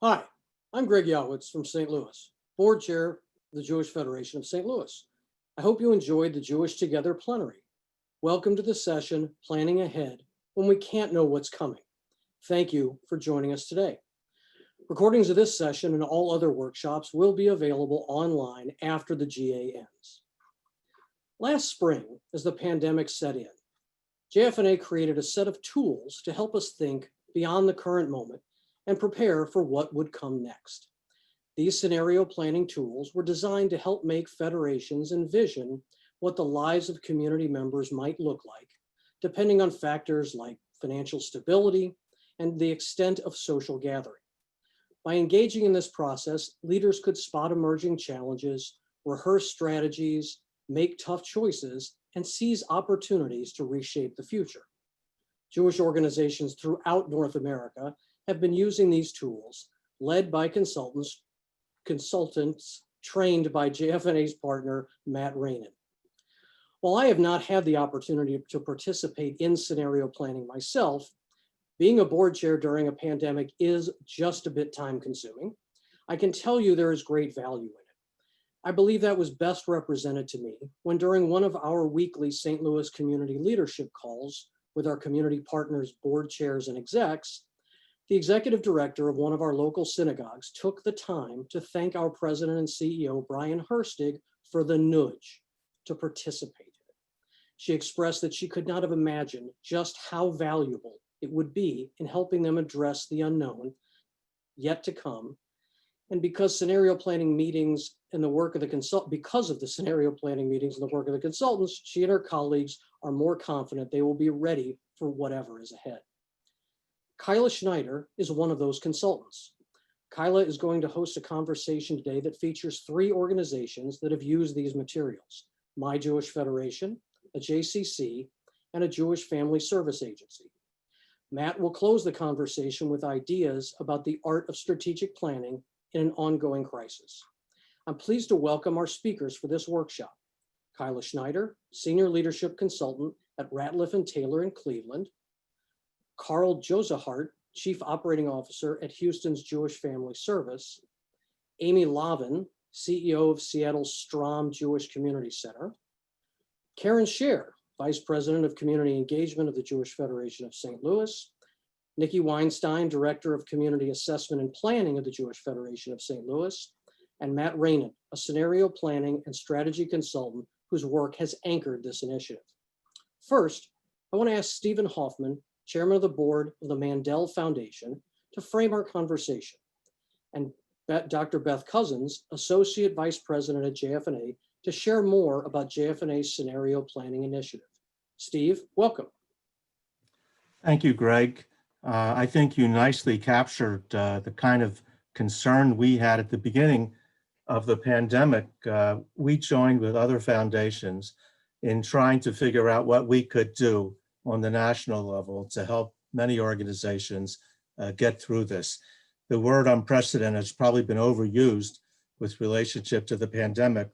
Hi, I'm Greg Yowitz from St. Louis, board chair of the Jewish Federation of St. Louis. I hope you enjoyed the Jewish Together plenary. Welcome to the session, Planning Ahead, when we can't know what's coming. Thank you for joining us today. Recordings of this session and all other workshops will be available online after the GA ends. Last spring, as the pandemic set in, JF&A created a set of tools to help us think beyond the current moment and prepare for what would come next. These scenario planning tools were designed to help make federations envision what the lives of community members might look like, depending on factors like financial stability and the extent of social gathering. By engaging in this process, leaders could spot emerging challenges, rehearse strategies, make tough choices, and seize opportunities to reshape the future. Jewish organizations throughout North America have been using these tools, led by consultants trained by JF&A's partner, Matt Rainin. While I have not had the opportunity to participate in scenario planning myself, being a board chair during a pandemic is just a bit time consuming. I can tell you there is great value in it. I believe that was best represented to me when during one of our weekly St. Louis community leadership calls with our community partners, board chairs, and execs, the executive director of one of our local synagogues took the time to thank our president and CEO, Brian Herstig, for the nudge to participate in it. She expressed that she could not have imagined just how valuable it would be in helping them address the unknown yet to come. And because scenario planning meetings and the work of the scenario planning meetings and the work of the consultants, she and her colleagues are more confident they will be ready for whatever is ahead. Kyla Schneider is one of those consultants. Kyla is going to host a conversation today that features 3 organizations that have used these materials: My Jewish Federation, a JCC, and a Jewish Family Service Agency. Matt will close the conversation with ideas about the art of strategic planning in an ongoing crisis. I'm pleased to welcome our speakers for this workshop: Kyla Schneider, Senior Leadership Consultant at Ratliff & Taylor in Cleveland; Carl Josahart, Chief Operating Officer at Houston's Jewish Family Service; Amy Lavin, CEO of Seattle's Strom Jewish Community Center; Karen Scher, Vice President of Community Engagement of the Jewish Federation of St. Louis; Nikki Weinstein, Director of Community Assessment and Planning of the Jewish Federation of St. Louis; and Matt Rainin, a scenario planning and strategy consultant whose work has anchored this initiative. First, I want to ask Stephen Hoffman, Chairman of the Board of the Mandel Foundation, to frame our conversation, and Dr. Beth Cousins, Associate Vice President at JF&A, to share more about JF&A's scenario planning initiative. Steve, welcome. Thank you, Greg. I think you nicely captured the kind of concern we had at the beginning of the pandemic. We joined with other foundations in trying to figure out what we could do on the national level to help many organizations get through this. The word unprecedented has probably been overused with relationship to the pandemic,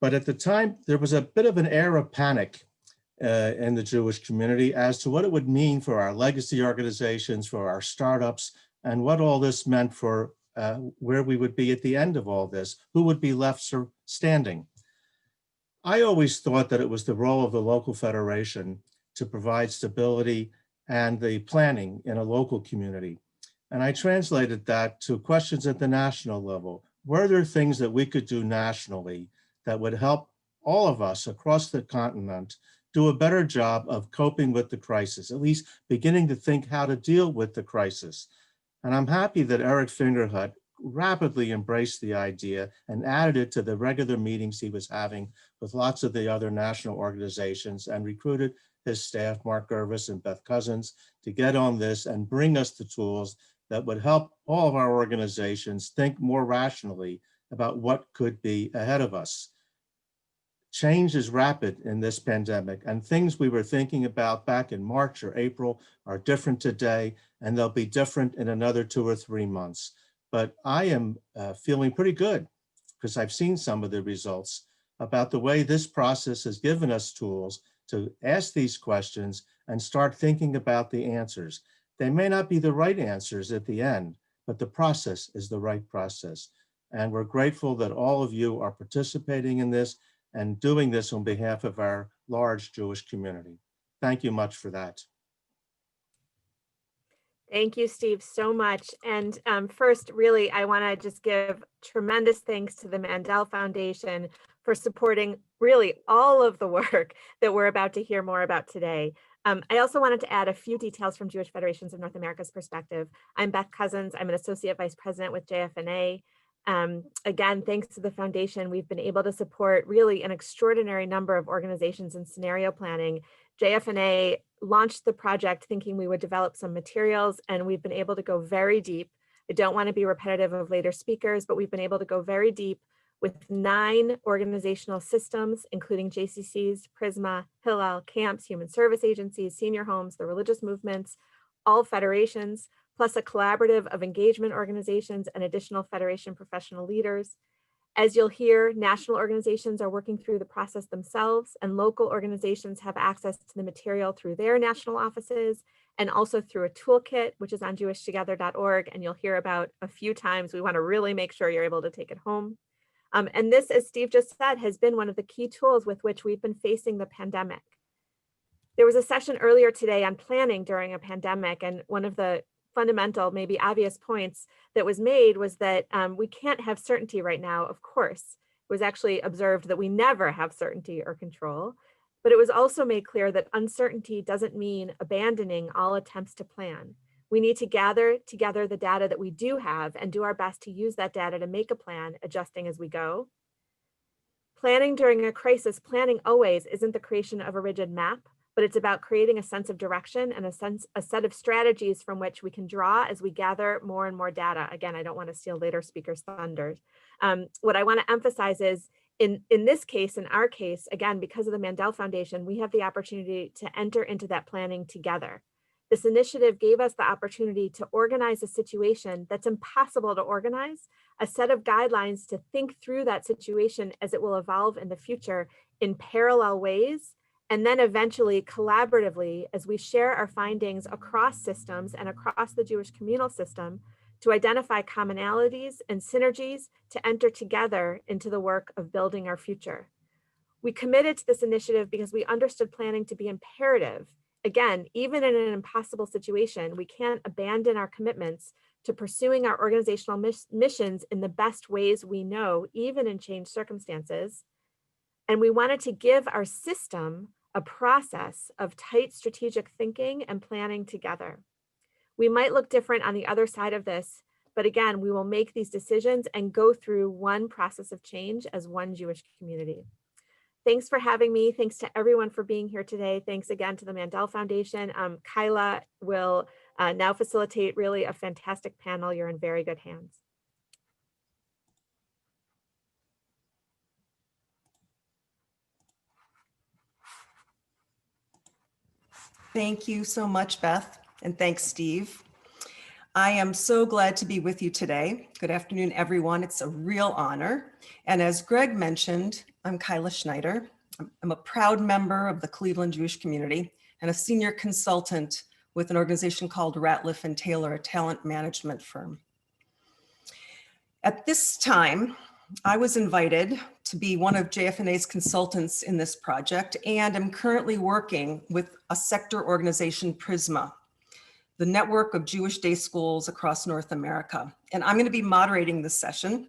but at the time there was a bit of an air of panic in the Jewish community as to what it would mean for our legacy organizations, for our startups, and what all this meant for where we would be at the end of all this, who would be left standing. I always thought that it was the role of the local federation to provide stability and the planning in a local community. And I translated that to questions at the national level. Were there things that we could do nationally that would help all of us across the continent do a better job of coping with the crisis, at least beginning to think how to deal with the crisis? And I'm happy that Eric Fingerhut rapidly embraced the idea and added it to the regular meetings he was having with lots of the other national organizations and recruited his staff, Mark Gervis and Beth Cousins, to get on this and bring us the tools that would help all of our organizations think more rationally about what could be ahead of us. Change is rapid in this pandemic, and things we were thinking about back in March or April are different today, and they'll be different in another 2 or 3 months. But I am feeling pretty good, because I've seen some of the results, about the way this process has given us tools to ask these questions and start thinking about the answers. They may not be the right answers at the end, but the process is the right process. And we're grateful that all of you are participating in this and doing this on behalf of our large Jewish community. Thank you much for that. Thank you, Steve, so much. And first, really, I want to just give tremendous thanks to the Mandel Foundation for supporting really all of the work that we're about to hear more about today. I also wanted to add a few details from Jewish Federations of North America's perspective. I'm Beth Cousins. I'm an Associate Vice President with JFNA. Again, thanks to the foundation, we've been able to support really an extraordinary number of organizations in scenario planning. JFNA launched the project thinking we would develop some materials, and we've been able to go very deep. I don't want to be repetitive of later speakers, but we've been able to go very deep with 9 organizational systems, including JCCs, Prisma, Hillel, camps, human service agencies, senior homes, the religious movements, all federations, plus a collaborative of engagement organizations and additional federation professional leaders. As you'll hear, national organizations are working through the process themselves, and local organizations have access to the material through their national offices and also through a toolkit, which is on jewishtogether.org, and you'll hear about a few times. We want to really make sure you're able to take it home. And this, as Steve just said, has been one of the key tools with which we've been facing the pandemic. There was a session earlier today on planning during a pandemic, and one of the fundamental, maybe obvious points that was made was that we can't have certainty right now, of course. It was actually observed that we never have certainty or control, but it was also made clear that uncertainty doesn't mean abandoning all attempts to plan. We need to gather together the data that we do have and do our best to use that data to make a plan, adjusting as we go. Planning during a crisis, planning always isn't the creation of a rigid map, but it's about creating a sense of direction and a set of strategies from which we can draw as we gather more and more data. Again, I don't want to steal later speakers' thunder. What I want to emphasize is in this case, in our case, again, because of the Mandel Foundation, we have the opportunity to enter into that planning together. This initiative gave us the opportunity to organize a situation that's impossible to organize, a set of guidelines to think through that situation as it will evolve in the future in parallel ways, and then eventually collaboratively as we share our findings across systems and across the Jewish communal system to identify commonalities and synergies to enter together into the work of building our future. We committed to this initiative because we understood planning to be imperative. Again, even in an impossible situation, we can't abandon our commitments to pursuing our organizational missions in the best ways we know, even in changed circumstances. And we wanted to give our system a process of tight strategic thinking and planning together. We might look different on the other side of this, but again, we will make these decisions and go through one process of change as one Jewish community. Thanks for having me. Thanks to everyone for being here today. Thanks again to the Mandel Foundation. Kyla will now facilitate really a fantastic panel. You're in very good hands. Thank you so much, Beth, and thanks, Steve. I am so glad to be with you today. Good afternoon, everyone. It's a real honor. And as Greg mentioned, I'm Kyla Schneider. I'm a proud member of the Cleveland Jewish community and a senior consultant with an organization called Ratliff and Taylor, a talent management firm. At this time, I was invited to be one of JFNA's consultants in this project, and I'm currently working with a sector organization, Prisma, the network of Jewish day schools across North America. And I'm going to be moderating this session,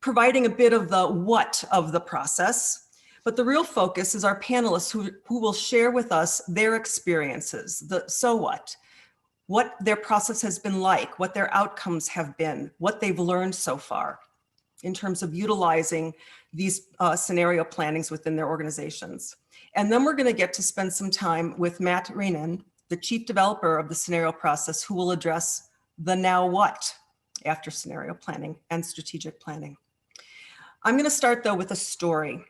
providing a bit of the what of the process, but the real focus is our panelists who will share with us their experiences, the so what their process has been like, what their outcomes have been, what they've learned so far in terms of utilizing these scenario plannings within their organizations. And then we're going to get to spend some time with Matt Reinen, the chief developer of the scenario process, who will address the now what after scenario planning and strategic planning. I'm going to start though with a story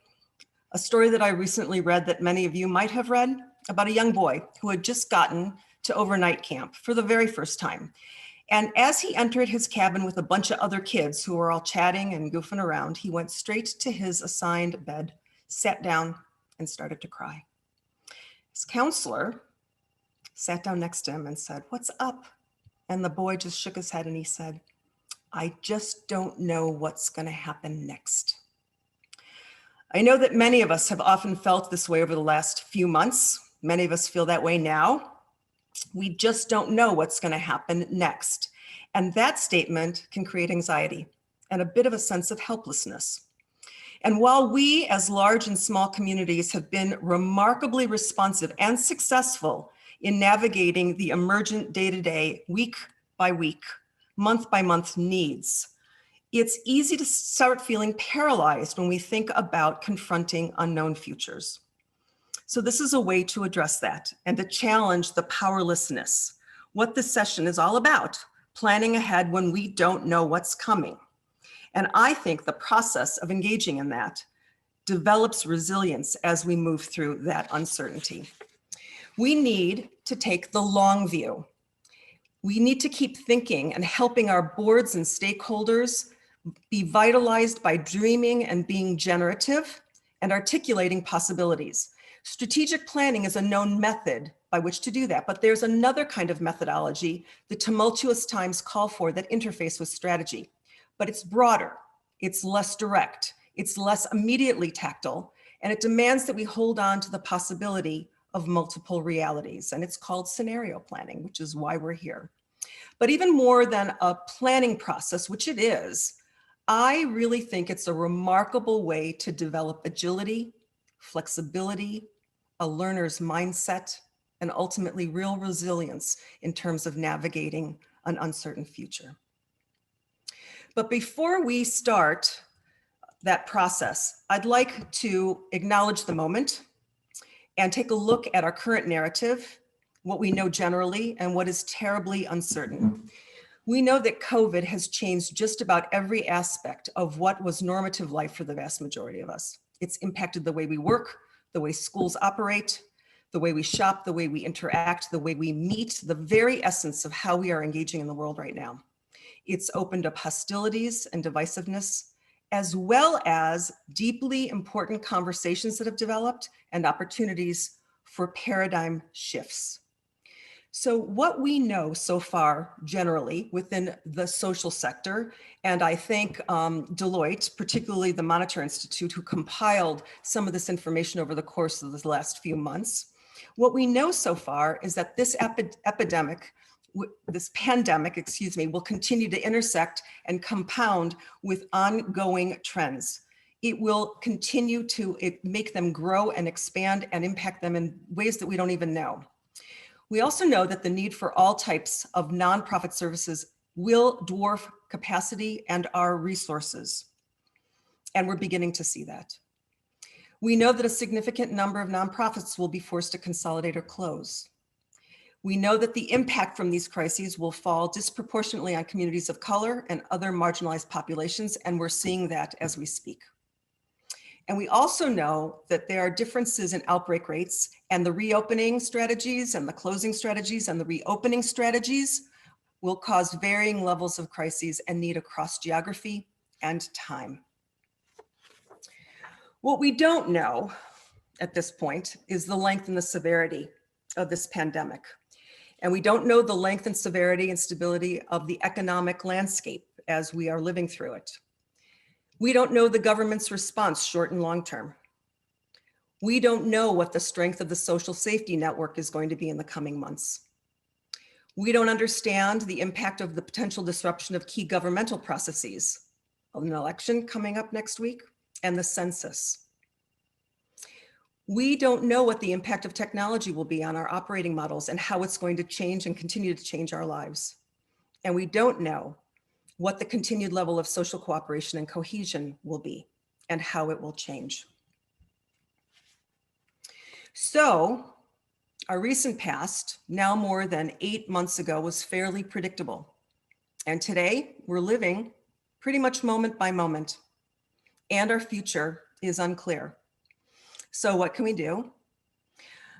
that I recently read that many of you might have read, about a young boy who had just gotten to overnight camp for the very first time. And as he entered his cabin with a bunch of other kids who were all chatting and goofing around, he went straight to his assigned bed, sat down, and started to cry. His counselor sat down next to him and said, "What's up?" And the boy just shook his head and he said, "I just don't know what's going to happen next." I know that many of us have often felt this way over the last few months. Many of us feel that way now. We just don't know what's going to happen next. And that statement can create anxiety and a bit of a sense of helplessness. And while we as large and small communities have been remarkably responsive and successful in navigating the emergent day-to-day, week by week, month by month needs, it's easy to start feeling paralyzed when we think about confronting unknown futures. So this is a way to address that and to challenge the powerlessness. What this session is all about, planning ahead when we don't know what's coming. And I think the process of engaging in that develops resilience as we move through that uncertainty. We need to take the long view. We need to keep thinking and helping our boards and stakeholders be vitalized by dreaming and being generative and articulating possibilities. Strategic planning is a known method by which to do that, but there's another kind of methodology the tumultuous times call for that interface with strategy. But it's broader, it's less direct, it's less immediately tactile, and it demands that we hold on to the possibility of multiple realities. And it's called scenario planning, which is why we're here. But even more than a planning process, which it is, I really think it's a remarkable way to develop agility, flexibility, a learner's mindset, and ultimately real resilience in terms of navigating an uncertain future. But before we start that process, I'd like to acknowledge the moment and take a look at our current narrative, what we know generally, and what is terribly uncertain. We know that COVID has changed just about every aspect of what was normative life for the vast majority of us. It's impacted the way we work, the way schools operate, the way we shop, the way we interact, the way we meet, the very essence of how we are engaging in the world right now. It's opened up hostilities and divisiveness, as well as deeply important conversations that have developed and opportunities for paradigm shifts. So what we know so far generally within the social sector, and I thank Deloitte, particularly the Monitor Institute, who compiled some of this information over the course of the last few months. What we know so far is that this pandemic, will continue to intersect and compound with ongoing trends. It will continue to make them grow and expand and impact them in ways that we don't even know. We also know that the need for all types of nonprofit services will dwarf capacity and our resources. And we're beginning to see that. We know that a significant number of nonprofits will be forced to consolidate or close. We know that the impact from these crises will fall disproportionately on communities of color and other marginalized populations, and we're seeing that as we speak. And we also know that there are differences in outbreak rates, and the reopening strategies and the closing strategies and the reopening strategies will cause varying levels of crises and need across geography and time. What we don't know at this point is the length and the severity of this pandemic. And we don't know the length and severity and stability of the economic landscape as we are living through it. We don't know the government's response, short and long term. We don't know what the strength of the social safety network is going to be in the coming months. We don't understand the impact of the potential disruption of key governmental processes, an election coming up next week, and the census. We don't know what the impact of technology will be on our operating models and how it's going to change and continue to change our lives. And we don't know what the continued level of social cooperation and cohesion will be and how it will change. So our recent past, now more than 8 months ago, was fairly predictable. And today we're living pretty much moment by moment, and our future is unclear. So what can we do?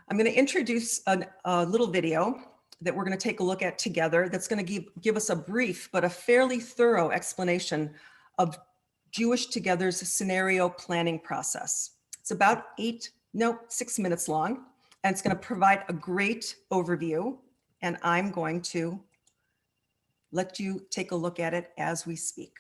I'm going to introduce a little video that we're going to take a look at together that's going to give us a brief but a fairly thorough explanation of Jewish Together's scenario planning process. It's about 6 minutes long, and it's going to provide a great overview. And I'm going to let you take a look at it as we speak.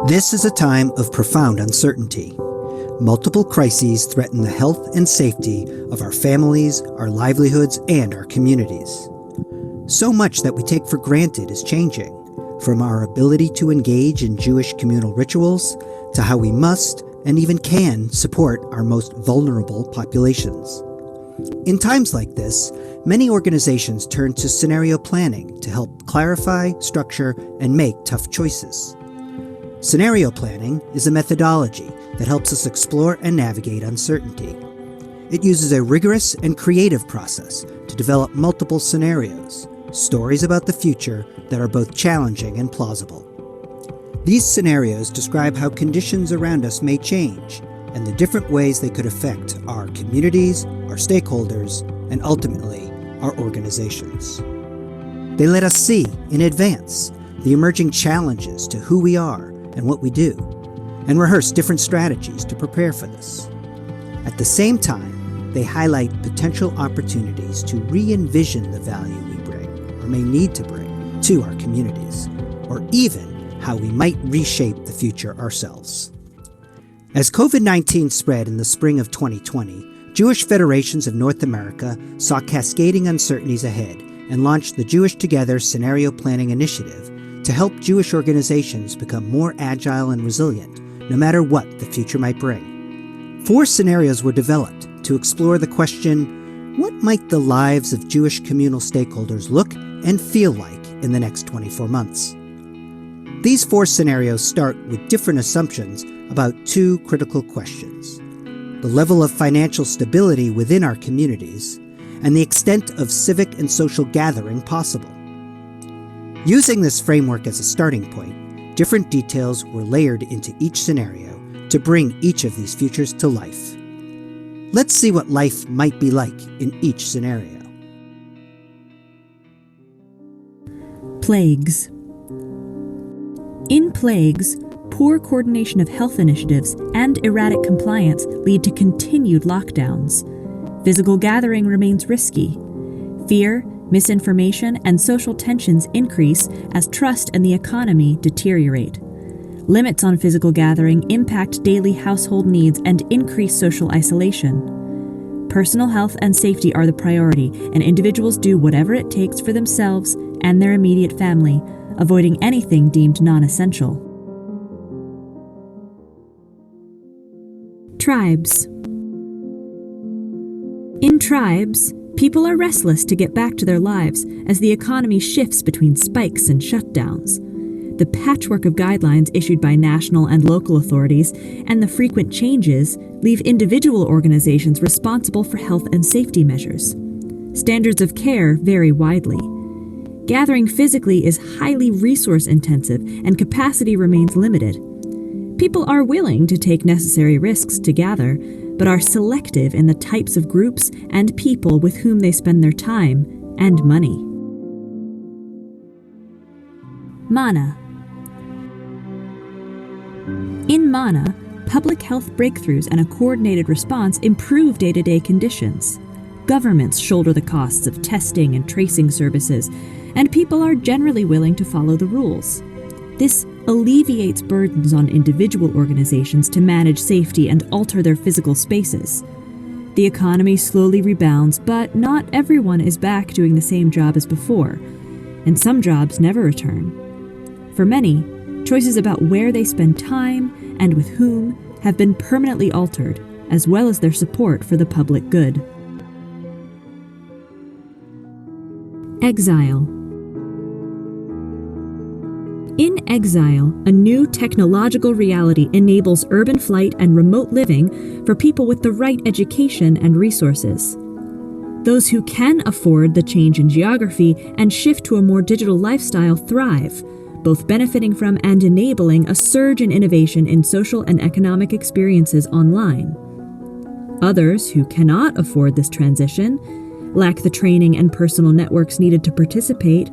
This is a time of profound uncertainty. Multiple crises threaten the health and safety of our families, our livelihoods, and our communities. So much that we take for granted is changing, from our ability to engage in Jewish communal rituals to how we must and even can support our most vulnerable populations. In times like this, many organizations turn to scenario planning to help clarify, structure, and make tough choices. Scenario planning is a methodology that helps us explore and navigate uncertainty. It uses a rigorous and creative process to develop multiple scenarios, stories about the future that are both challenging and plausible. These scenarios describe how conditions around us may change and the different ways they could affect our communities, our stakeholders, and ultimately, our organizations. They let us see in advance the emerging challenges to who we are and what we do, and rehearse different strategies to prepare for this. At the same time, they highlight potential opportunities to re-envision the value we bring or may need to bring to our communities, or even how we might reshape the future ourselves. As COVID-19 spread in the spring of 2020, Jewish Federations of North America saw cascading uncertainties ahead and launched the Jewish Together Scenario Planning Initiative to help Jewish organizations become more agile and resilient, no matter what the future might bring. 4 scenarios were developed to explore the question, what might the lives of Jewish communal stakeholders look and feel like in the next 24 months? These 4 scenarios start with different assumptions about 2 critical questions: the level of financial stability within our communities and the extent of civic and social gathering possible. Using this framework as a starting point, different details were layered into each scenario to bring each of these futures to life. Let's see what life might be like in each scenario. Plagues. In plagues, poor coordination of health initiatives and erratic compliance lead to continued lockdowns. Physical gathering remains risky. Fear, misinformation, and social tensions increase as trust and the economy deteriorate. Limits on physical gathering impact daily household needs and increase social isolation. Personal health and safety are the priority, and individuals do whatever it takes for themselves and their immediate family, avoiding anything deemed non-essential. Tribes. In tribes, people are restless to get back to their lives as the economy shifts between spikes and shutdowns. The patchwork of guidelines issued by national and local authorities and the frequent changes leave individual organizations responsible for health and safety measures. Standards of care vary widely. Gathering physically is highly resource-intensive and capacity remains limited. People are willing to take necessary risks to gather, but are selective in the types of groups and people with whom they spend their time and money. Mana. In Mana, public health breakthroughs and a coordinated response improve day-to-day conditions. Governments shoulder the costs of testing and tracing services, and people are generally willing to follow the rules. This alleviates burdens on individual organizations to manage safety and alter their physical spaces. The economy slowly rebounds, but not everyone is back doing the same job as before, and some jobs never return. For many, choices about where they spend time and with whom have been permanently altered, as well as their support for the public good. Exile. In exile, a new technological reality enables urban flight and remote living for people with the right education and resources. Those who can afford the change in geography and shift to a more digital lifestyle thrive, both benefiting from and enabling a surge in innovation in social and economic experiences online. Others who cannot afford this transition, lack the training and personal networks needed to participate,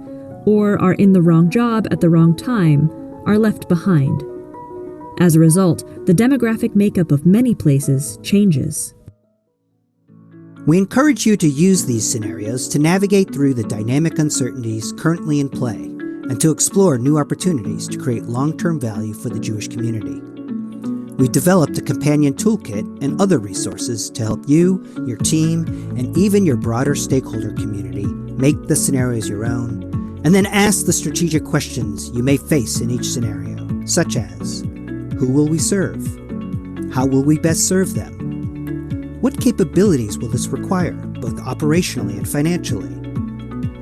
or are in the wrong job at the wrong time, are left behind. As a result, the demographic makeup of many places changes. We encourage you to use these scenarios to navigate through the dynamic uncertainties currently in play and to explore new opportunities to create long-term value for the Jewish community. We've developed a companion toolkit and other resources to help you, your team, and even your broader stakeholder community make the scenarios your own, and then ask the strategic questions you may face in each scenario, such as, who will we serve? How will we best serve them? What capabilities will this require, both operationally and financially?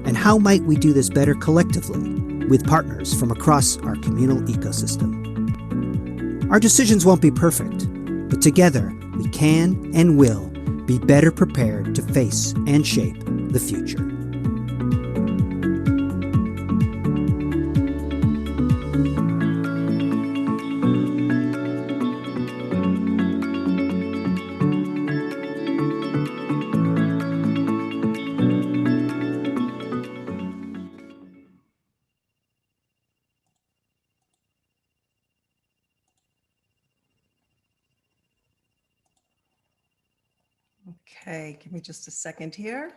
And how might we do this better collectively with partners from across our communal ecosystem? Our decisions won't be perfect, but together we can and will be better prepared to face and shape the future. Okay, give me just a second here.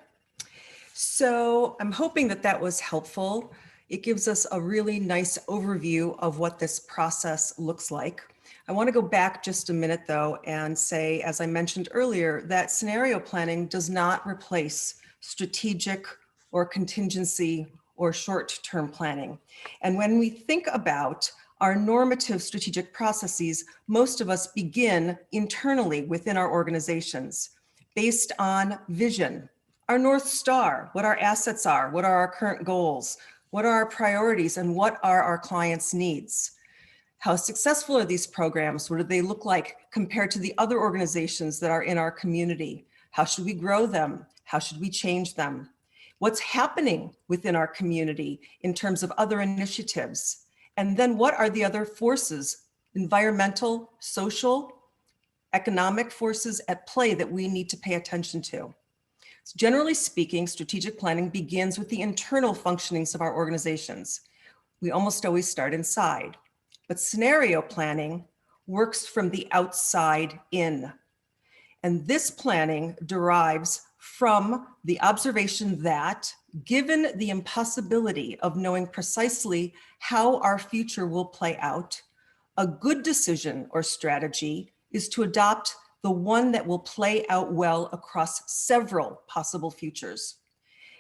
So I'm hoping that that was helpful. It gives us a really nice overview of what this process looks like. I want to go back just a minute though and say, as I mentioned earlier, that scenario planning does not replace strategic or contingency or short-term planning. And when we think about our normative strategic processes, most of us begin internally within our organizations based on vision, our North Star, what our assets are, what are our current goals, what are our priorities, and what are our clients' needs. How successful are these programs? What do they look like compared to the other organizations that are in our community? How should we grow them? How should we change them? What's happening within our community in terms of other initiatives? And then what are the other forces, environmental, social, economic forces at play that we need to pay attention to? So generally speaking, strategic planning begins with the internal functionings of our organizations. We almost always start inside, but scenario planning works from the outside in. And this planning derives from the observation that, given the impossibility of knowing precisely how our future will play out, a good decision or strategy is to adopt the one that will play out well across several possible futures.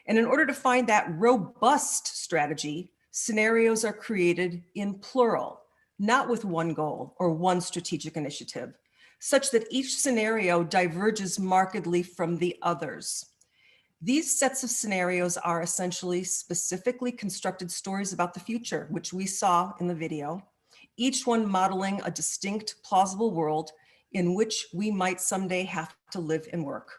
And in order to find that robust strategy, scenarios are created in plural, not with one goal or one strategic initiative, such that each scenario diverges markedly from the others. These sets of scenarios are essentially specifically constructed stories about the future, which we saw in the video, each one modeling a distinct, plausible world in which we might someday have to live and work.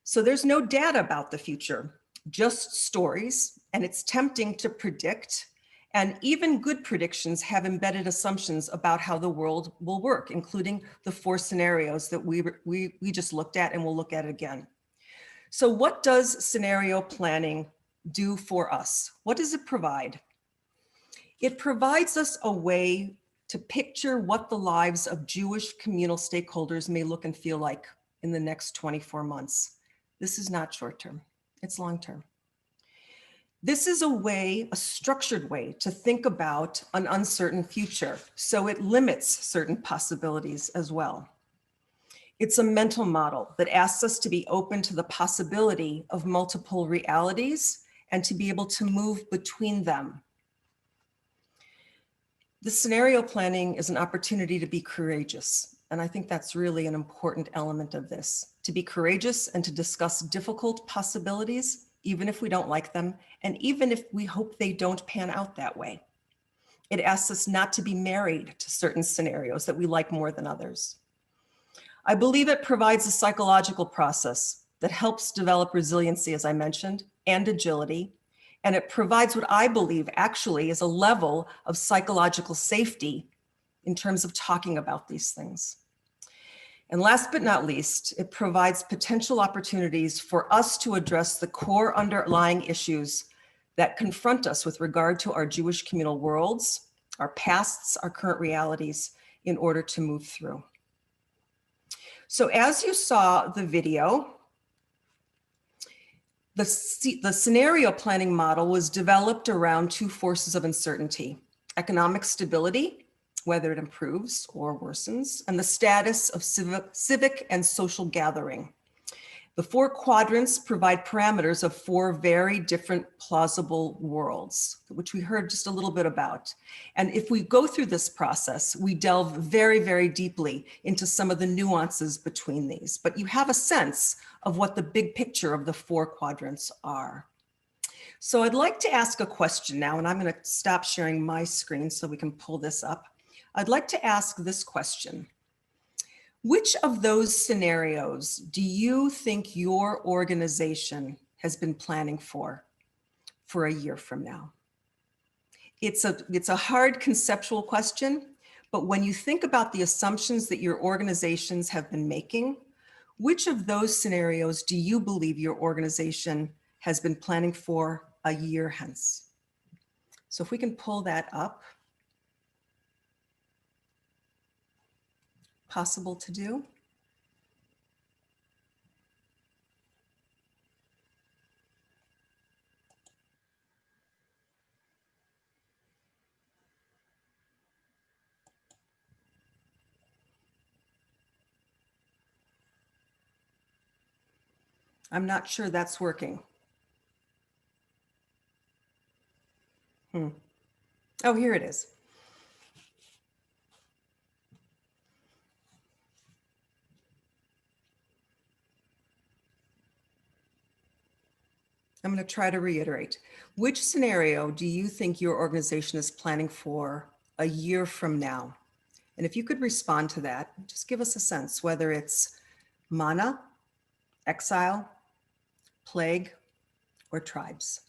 So there's no data about the future, just stories, and it's tempting to predict. And even good predictions have embedded assumptions about how the world will work, including the 4 scenarios that we just looked at, and we'll look at again. So what does scenario planning do for us? What does it provide? It provides us a way to picture what the lives of Jewish communal stakeholders may look and feel like in the next 24 months. This is not short-term, it's long-term. This is a way, a structured way to think about an uncertain future, so it limits certain possibilities as well. It's a mental model that asks us to be open to the possibility of multiple realities and to be able to move between them. The scenario planning is an opportunity to be courageous, and I think that's really an important element of this, to be courageous and to discuss difficult possibilities, even if we don't like them, and even if we hope they don't pan out that way. It asks us not to be married to certain scenarios that we like more than others. I believe it provides a psychological process that helps develop resiliency, as I mentioned, and agility. And it provides what I believe actually is a level of psychological safety in terms of talking about these things. And last but not least, it provides potential opportunities for us to address the core underlying issues that confront us with regard to our Jewish communal worlds, our pasts, our current realities in order to move through. So as you saw the video, the scenario planning model was developed around two forces of uncertainty: economic stability, whether it improves or worsens, and the status of civic and social gathering. The four quadrants provide parameters of four very different plausible worlds, which we heard just a little bit about. And if we go through this process, we delve very, very deeply into some of the nuances between these, but you have a sense of what the big picture of the four quadrants are. So I'd like to ask a question now, and I'm going to stop sharing my screen so we can pull this up. I'd like to ask this question. Which of those scenarios do you think your organization has been planning for a year from now? It's a hard conceptual question, but when you think about the assumptions that your organizations have been making, which of those scenarios do you believe your organization has been planning for a year hence? So if we can pull that up. Possible to do? I'm not sure that's working. Oh, here it is. I'm going to try to reiterate. Which scenario do you think your organization is planning for a year from now? And if you could respond to that, just give us a sense, whether it's mana, exile, plague, or tribes.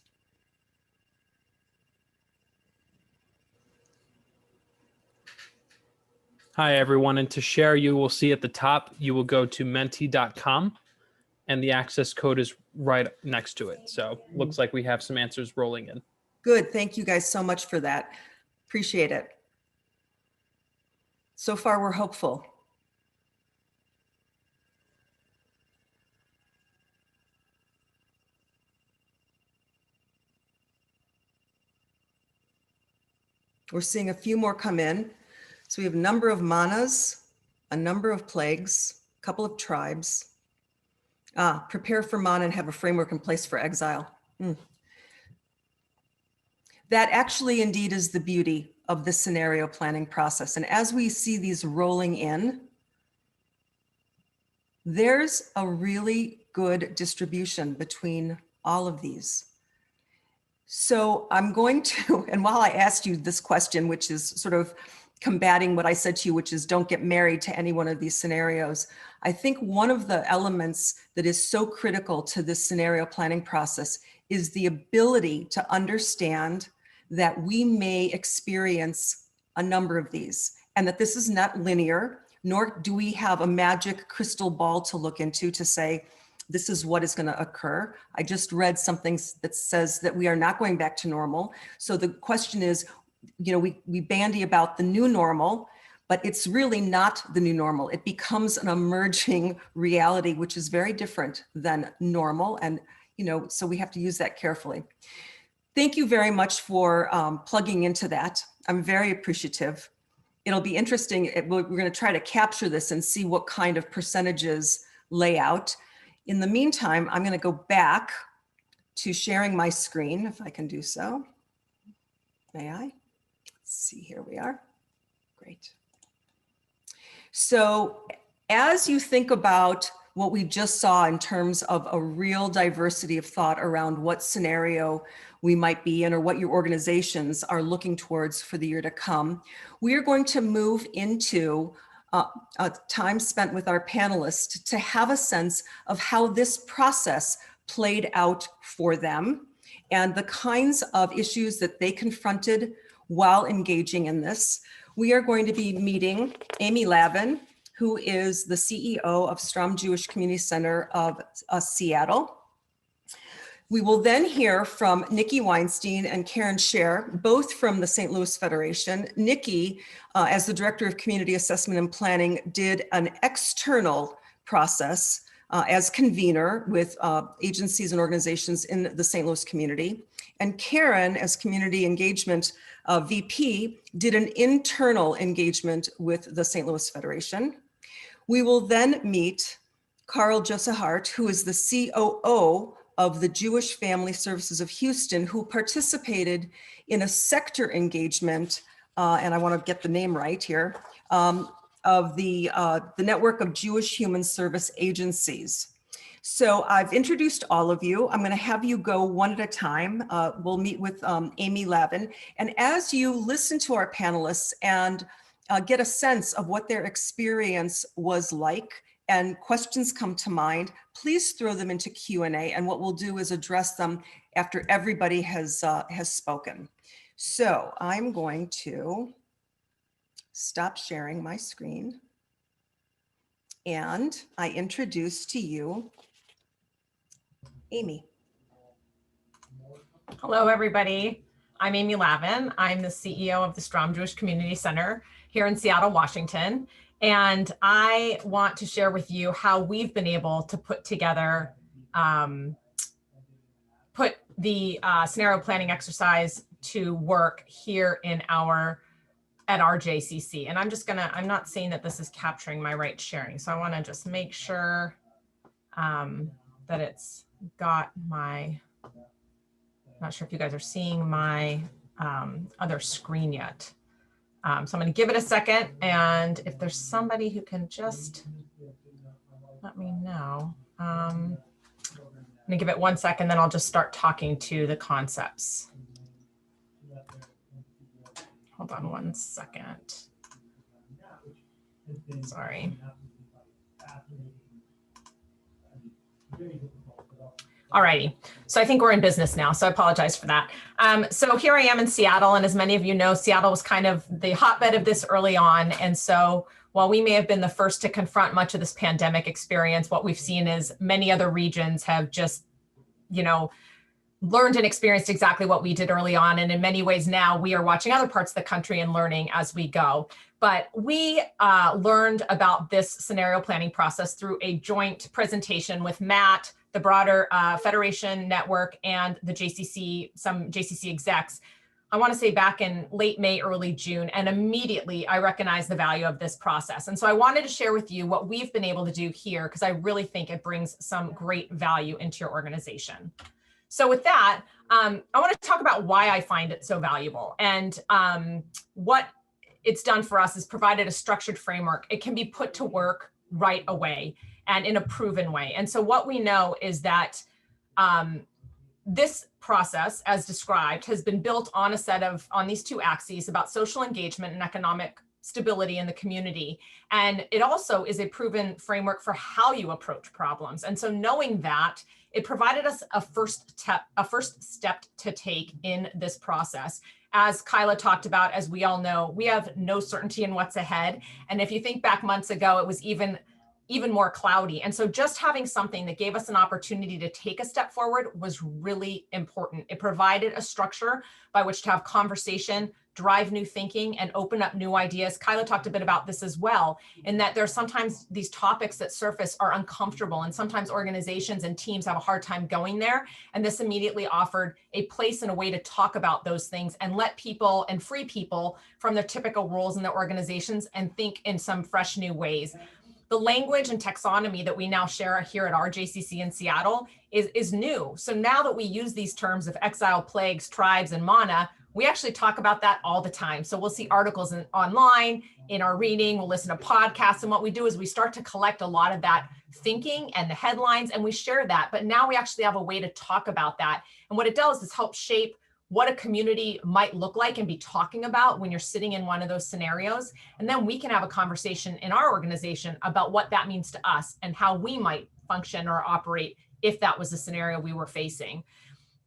Hi, everyone. And to share, you will see at the top, you will go to menti.com and the access code is right next to it. So looks like we have some answers rolling in. Good. Thank you guys so much for that. Appreciate it. So far, we're hopeful. We're seeing a few more come in. So we have a number of manas, a number of plagues, a couple of tribes. Prepare for mana and have a framework in place for exile. That actually indeed is the beauty of the scenario planning process. And as we see these rolling in, there's a really good distribution between all of these. So I'm going to, and while I asked you this question, which is sort of combating what I said to you, which is don't get married to any one of these scenarios, I think one of the elements that is so critical to this scenario planning process is the ability to understand that we may experience a number of these and that this is not linear, nor do we have a magic crystal ball to look into to say, this is what is going to occur. I just read something that says that we are not going back to normal. So the question is, we bandy about the new normal, but it's really not the new normal. It becomes an emerging reality, which is very different than normal. And, so we have to use that carefully. Thank you very much for plugging into that. I'm very appreciative. It'll be interesting. We're going to try to capture this and see what kind of percentages lay out. In the meantime, I'm going to go back to sharing my screen, if I can do so. May I? Let's see, here we are. Great. So as you think about what we just saw in terms of a real diversity of thought around what scenario we might be in or what your organizations are looking towards for the year to come, we are going to move into a time spent with our panelists to have a sense of how this process played out for them and the kinds of issues that they confronted while engaging in this. We are going to be meeting Amy Lavin, who is the CEO of Strom Jewish Community Center of Seattle. We will then hear from Nikki Weinstein and Karen Scher, both from the St. Louis Federation. Nikki, as the Director of Community Assessment and Planning, did an external process as convener with agencies and organizations in the St. Louis community. And Karen, as Community Engagement VP, did an internal engagement with the St. Louis Federation. We will then meet Carl Jossehart, who is the COO of the Jewish Family Services of Houston, who participated in a sector engagement, and I want to get the name right here, of the network of Jewish Human Service Agencies. So I've introduced all of you. I'm going to have you go one at a time. We'll meet with Amy Lavin. And as you listen to our panelists and get a sense of what their experience was like and questions come to mind, please throw them into Q&A, and what we'll do is address them after everybody has spoken. So I'm going to stop sharing my screen, and I introduce to you Amy. Hello, everybody. I'm Amy Lavin. I'm the CEO of the Strom Jewish Community Center here in Seattle, Washington. And I want to share with you how we've been able to put together, put the scenario planning exercise to work here at our JCC. And I'm not saying that this is capturing my right sharing. So I want to just make sure that it's got my, not sure if you guys are seeing my other screen yet. So I'm going to give it a second, and if there's somebody who can just let me know. I'm going to give it 1 second, then I'll just start talking to the concepts. Hold on 1 second. Sorry. Alrighty, so I think we're in business now, so I apologize for that. So here I am in Seattle, and as many of you know, Seattle was kind of the hotbed of this early on. And so while we may have been the first to confront much of this pandemic experience, what we've seen is many other regions have just, learned and experienced exactly what we did early on. And in many ways now, we are watching other parts of the country and learning as we go. But we learned about this scenario planning process through a joint presentation with Matt, the broader Federation network, and the JCC, some JCC execs. I want to say back in late May, early June, and immediately I recognized the value of this process. And so I wanted to share with you what we've been able to do here, because I really think it brings some great value into your organization. So with that, I want to talk about why I find it so valuable. And what it's done for us is provided a structured framework. It can be put to work right away and in a proven way. And so what we know is that this process, as described, has been built on on these two axes about social engagement and economic stability in the community. And it also is a proven framework for how you approach problems. And so knowing that, it provided us a first step to take in this process. As Kyla talked about, as we all know, we have no certainty in what's ahead. And if you think back months ago, it was even more cloudy. And so just having something that gave us an opportunity to take a step forward was really important. It provided a structure by which to have conversation, drive new thinking, and open up new ideas. Kyla talked a bit about this as well, in that there's sometimes these topics that surface are uncomfortable, and sometimes organizations and teams have a hard time going there. And this immediately offered a place and a way to talk about those things and let people and free people from their typical roles in their organizations and think in some fresh new ways. The language and taxonomy that we now share here at our JCC in Seattle is new. So now that we use these terms of exile, plagues, tribes, and mana, we actually talk about that all the time. So we'll see articles online, in our reading, we'll listen to podcasts. And what we do is we start to collect a lot of that thinking and the headlines, and we share that. But now we actually have a way to talk about that. And what it does is help shape what a community might look like and be talking about when you're sitting in one of those scenarios. And then we can have a conversation in our organization about what that means to us and how we might function or operate if that was the scenario we were facing.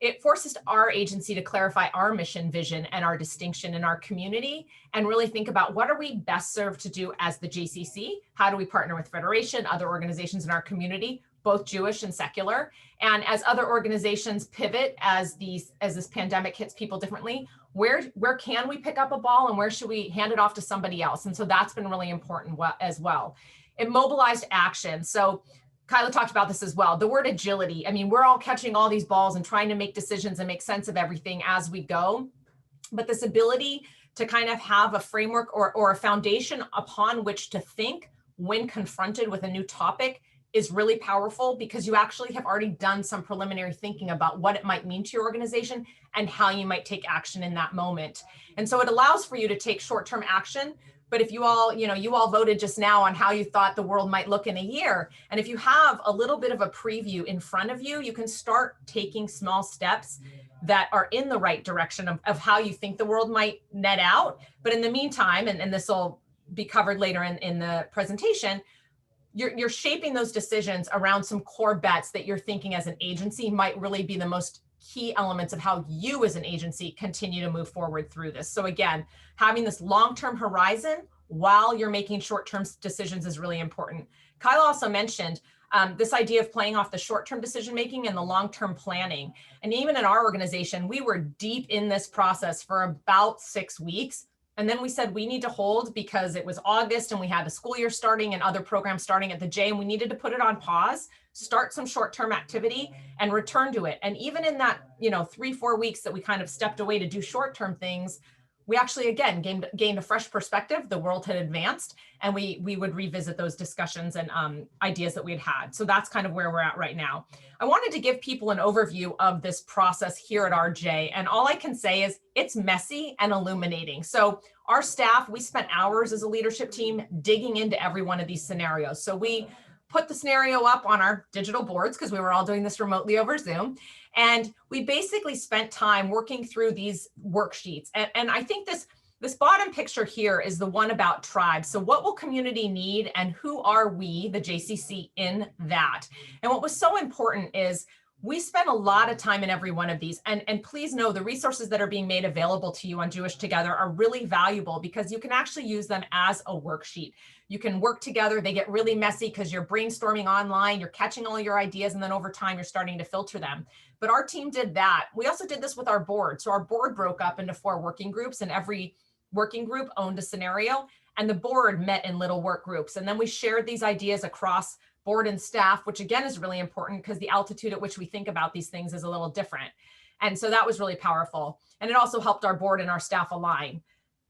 It forces our agency to clarify our mission, vision, and our distinction in our community, and really think about what are we best served to do as the JCC? How do we partner with Federation, other organizations in our community, both Jewish and secular. And as other organizations pivot, as this pandemic hits people differently, where can we pick up a ball and where should we hand it off to somebody else? And so that's been really important as well. It mobilized action. So Kyla talked about this as well. The word agility. I mean, we're all catching all these balls and trying to make decisions and make sense of everything as we go. But this ability to kind of have a framework or a foundation upon which to think when confronted with a new topic is really powerful, because you actually have already done some preliminary thinking about what it might mean to your organization and how you might take action in that moment. And so it allows for you to take short-term action. But if you all voted just now on how you thought the world might look in a year. And if you have a little bit of a preview in front of you, you can start taking small steps that are in the right direction of how you think the world might net out. But in the meantime, and this will be covered later in the presentation, you're shaping those decisions around some core bets that you're thinking as an agency might really be the most key elements of how you as an agency continue to move forward through this. So again, having this long-term horizon while you're making short-term decisions is really important. Kyle also mentioned this idea of playing off the short-term decision-making and the long-term planning. And even in our organization, we were deep in this process for about 6 weeks. And then we said we need to hold because it was August and we had the school year starting and other programs starting at the J, and we needed to put it on pause, start some short-term activity and return to it. And even in that, 3-4 weeks that we kind of stepped away to do short-term things, we actually, again, gained a fresh perspective. The world had advanced, and we would revisit those discussions and ideas that we had had. So that's kind of where we're at right now. I wanted to give people an overview of this process here at RJ. And all I can say is it's messy and illuminating. So our staff, we spent hours as a leadership team digging into every one of these scenarios. So we put the scenario up on our digital boards because we were all doing this remotely over Zoom. And we basically spent time working through these worksheets. And I think this bottom picture here is the one about tribes. So what will community need and who are we, the JCC, in that? And what was so important is we spent a lot of time in every one of these. And please know the resources that are being made available to you on Jewish Together are really valuable because you can actually use them as a worksheet. You can work together. They get really messy because you're brainstorming online, you're catching all your ideas, and then over time, you're starting to filter them. But our team did that. We also did this with our board. So our board broke up into 4 working groups, and every working group owned a scenario, and the board met in little work groups. And then we shared these ideas across board and staff, which again is really important because the altitude at which we think about these things is a little different. And so that was really powerful. And it also helped our board and our staff align.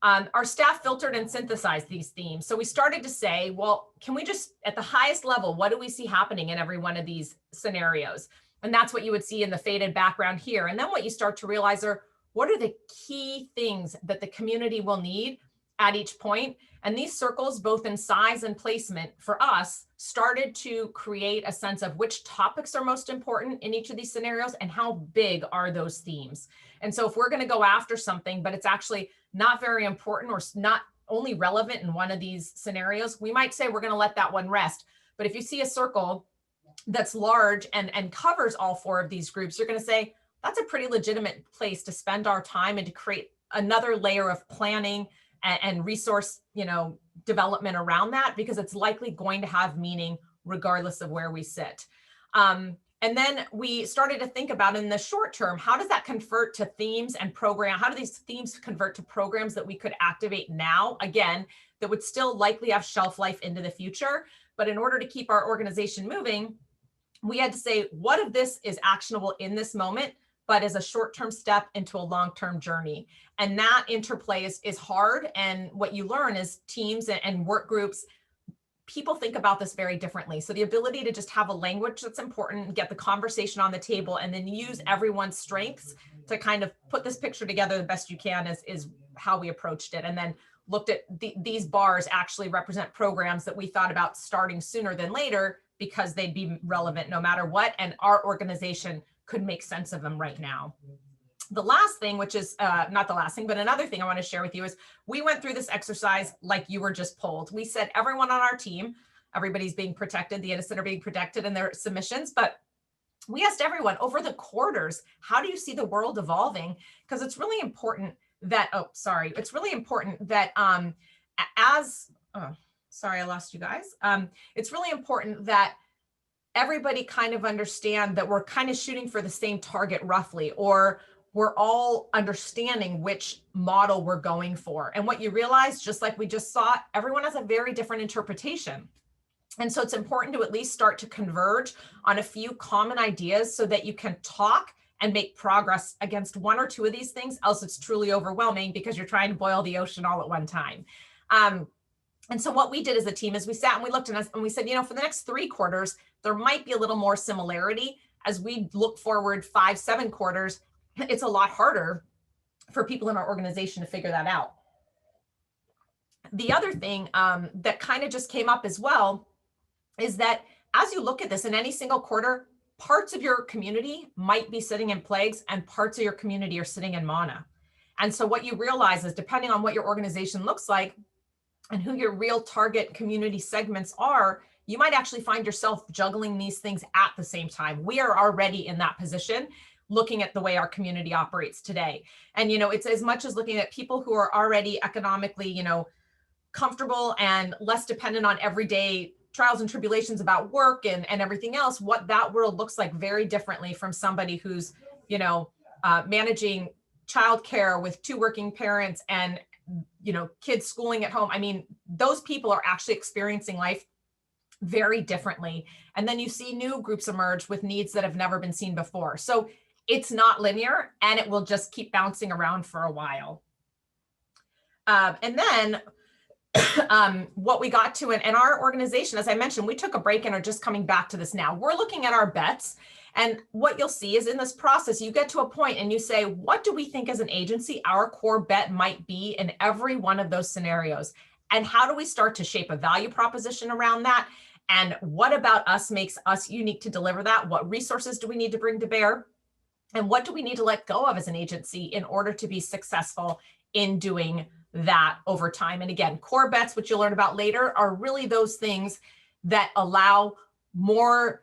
Our staff filtered and synthesized these themes. So we started to say, well, can we just, at the highest level, what do we see happening in every one of these scenarios? And that's what you would see in the faded background here. And then what you start to realize are, what are the key things that the community will need at each point? And these circles, both in size and placement for us, started to create a sense of which topics are most important in each of these scenarios and how big are those themes. And so if we're going to go after something, but it's actually not very important or not only relevant in one of these scenarios, we might say we're going to let that one rest. But if you see a circle that's large and covers all 4 of these groups, you're going to say, that's a pretty legitimate place to spend our time and to create another layer of planning and resource, development around that, because it's likely going to have meaning regardless of where we sit. And then we started to think about in the short term, how does that convert to themes and program? How do these themes convert to programs that we could activate now, again, that would still likely have shelf life into the future? But in order to keep our organization moving, we had to say, what of this is actionable in this moment, but as a short-term step into a long-term journey? And that interplay is hard. And what you learn is teams and work groups, people think about this very differently. So the ability to just have a language that's important, get the conversation on the table, and then use everyone's strengths to kind of put this picture together the best you can is how we approached it. And then looked at these bars actually represent programs that we thought about starting sooner than later because they'd be relevant no matter what. And our organization could make sense of them right now. The last thing, which is not the last thing, but another thing I want to share with you is we went through this exercise like you were just polled. We said everyone on our team, everybody's being protected, the innocent are being protected in their submissions, but we asked everyone over the quarters, how do you see the world evolving? Because it's really important that, it's really important that sorry, I lost you guys. It's really important that everybody kind of understand that we're kind of shooting for the same target roughly, or we're all understanding which model we're going for. And what you realize, just like we just saw, everyone has a very different interpretation. And so it's important to at least start to converge on a few common ideas so that you can talk and make progress against one or two of these things, else it's truly overwhelming because you're trying to boil the ocean all at one time. And so what we did as a team is we sat and we looked and we said, you know, for the next 3 quarters, there might be a little more similarity. As we look forward 5, 7 quarters, it's a lot harder for people in our organization to figure that out. The other thing that kind of just came up as well is that as you look at this in any single quarter, parts of your community might be sitting in plagues and parts of your community are sitting in mana. And so what you realize is, depending on what your organization looks like and who your real target community segments are, you might actually find yourself juggling these things at the same time. We are already in that position, looking at the way our community operates today. And, you know, it's as much as looking at people who are already economically, you know, comfortable and less dependent on everyday trials and tribulations about work and everything else, what that world looks like very differently from somebody who's, you know, managing childcare with 2 working parents and, you know, kids schooling at home. I mean, those people are actually experiencing life very differently. And then you see new groups emerge with needs that have never been seen before. So it's not linear, and it will just keep bouncing around for a while. And then what we got to in our organization, as I mentioned, we took a break and are just coming back to this now. We're looking at our bets. And what you'll see is in this process, you get to a point and you say, what do we think as an agency our core bet might be in every one of those scenarios? And how do we start to shape a value proposition around that? And what about us makes us unique to deliver that? What resources do we need to bring to bear? And what do we need to let go of as an agency in order to be successful in doing that over time? And again, core bets, which you'll learn about later, are really those things that allow more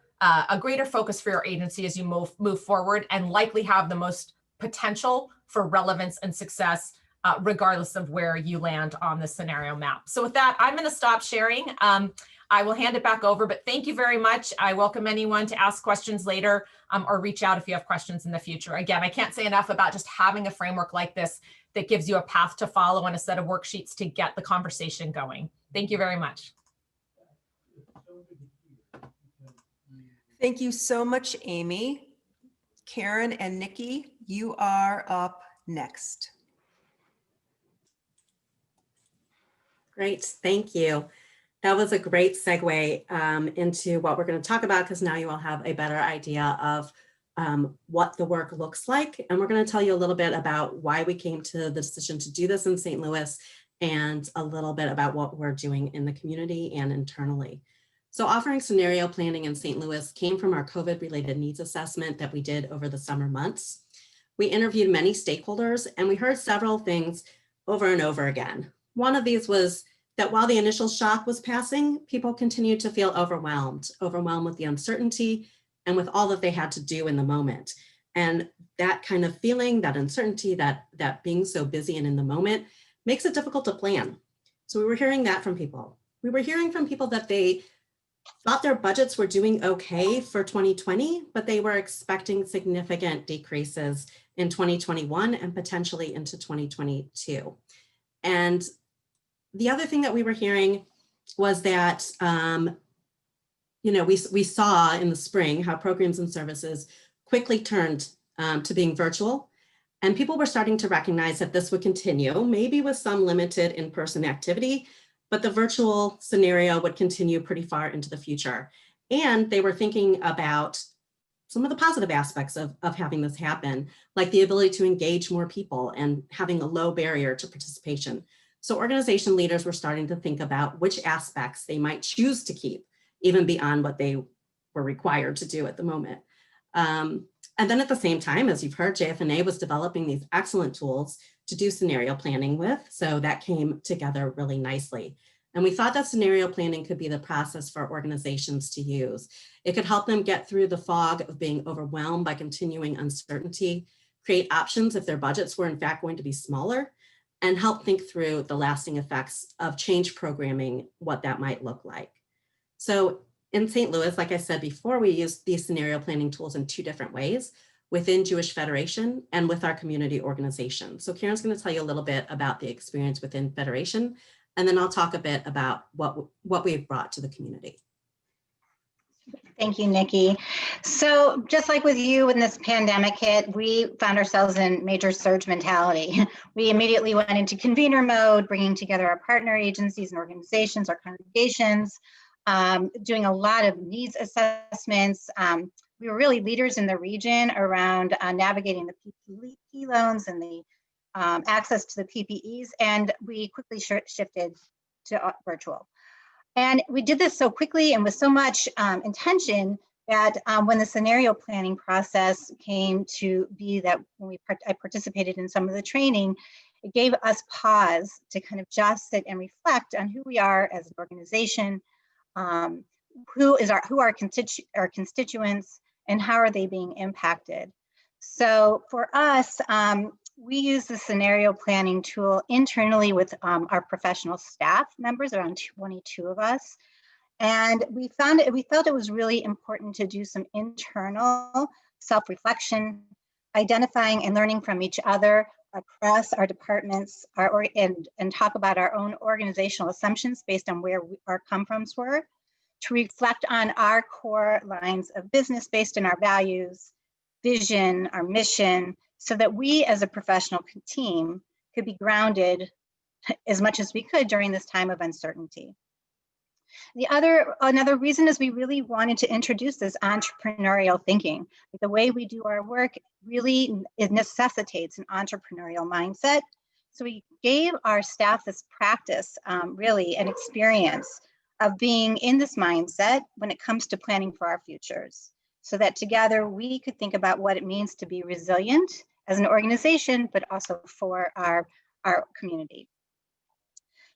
a greater focus for your agency as you move forward, and likely have the most potential for relevance and success, regardless of where you land on the scenario map. So with that, I'm going to stop sharing. I will hand it back over, but thank you very much. I welcome anyone to ask questions later, or reach out if you have questions in the future. Again, I can't say enough about just having a framework like this that gives you a path to follow and a set of worksheets to get the conversation going. Thank you very much. Thank you so much, Amy. Karen and Nikki, you are up next. Great, thank you. That was a great segue into what we're going to talk about, because now you all have a better idea of what the work looks like. And we're going to tell you a little bit about why we came to the decision to do this in St. Louis, and a little bit about what we're doing in the community and internally. So offering scenario planning in St. Louis came from our COVID-related needs assessment that we did over the summer months. We interviewed many stakeholders, and we heard several things over and over again. One of these was that while the initial shock was passing, people continued to feel overwhelmed with the uncertainty and with all that they had to do in the moment. And that kind of feeling, that uncertainty, that being so busy and in the moment makes it difficult to plan. So we were hearing that from people. We were hearing from people that they thought their budgets were doing okay for 2020, but they were expecting significant decreases in 2021 and potentially into 2022. And the other thing that we were hearing was that, we saw in the spring how programs and services quickly turned to being virtual, and people were starting to recognize that this would continue, maybe with some limited in-person activity, but the virtual scenario would continue pretty far into the future. And they were thinking about some of the positive aspects of having this happen, like the ability to engage more people and having a low barrier to participation. So organization leaders were starting to think about which aspects they might choose to keep, even beyond what they were required to do at the moment. And then at the same time, as you've heard, JF&A was developing these excellent tools to do scenario planning with. So that came together really nicely. And we thought that scenario planning could be the process for organizations to use. It could help them get through the fog of being overwhelmed by continuing uncertainty, create options if their budgets were in fact going to be smaller, and help think through the lasting effects of change programming, what that might look like. So In St. Louis, like I said before, we use these scenario planning tools in 2 different ways, within Jewish Federation and with our community organization. So Karen's going to tell you a little bit about the experience within Federation, and then I'll talk a bit about what we've brought to the community. Thank you, Nikki. So just like with you, when this pandemic hit, we found ourselves in major surge mentality. We immediately went into convener mode, bringing together our partner agencies and organizations, our congregations, doing a lot of needs assessments. We were really leaders in the region around navigating the PPP loans and the access to the PPEs, and we quickly shifted to virtual. And we did this so quickly and with so much intention that when the scenario planning process came to be, that when I participated in some of the training, it gave us pause to kind of just sit and reflect on who we are as an organization, who are our constituents, and how are they being impacted. So for us, we use the scenario planning tool internally with our professional staff members, around 22 of us. And we felt it was really important to do some internal self-reflection, identifying and learning from each other across our departments, and talk about our own organizational assumptions based on where our come-froms were, to reflect on our core lines of business based on our values, vision, our mission, so that we as a professional team could be grounded as much as we could during this time of uncertainty. Another reason is we really wanted to introduce this entrepreneurial thinking. The way we do our work really, it necessitates an entrepreneurial mindset. So we gave our staff this practice, really an experience of being in this mindset when it comes to planning for our futures, so that together we could think about what it means to be resilient as an organization, but also for our community.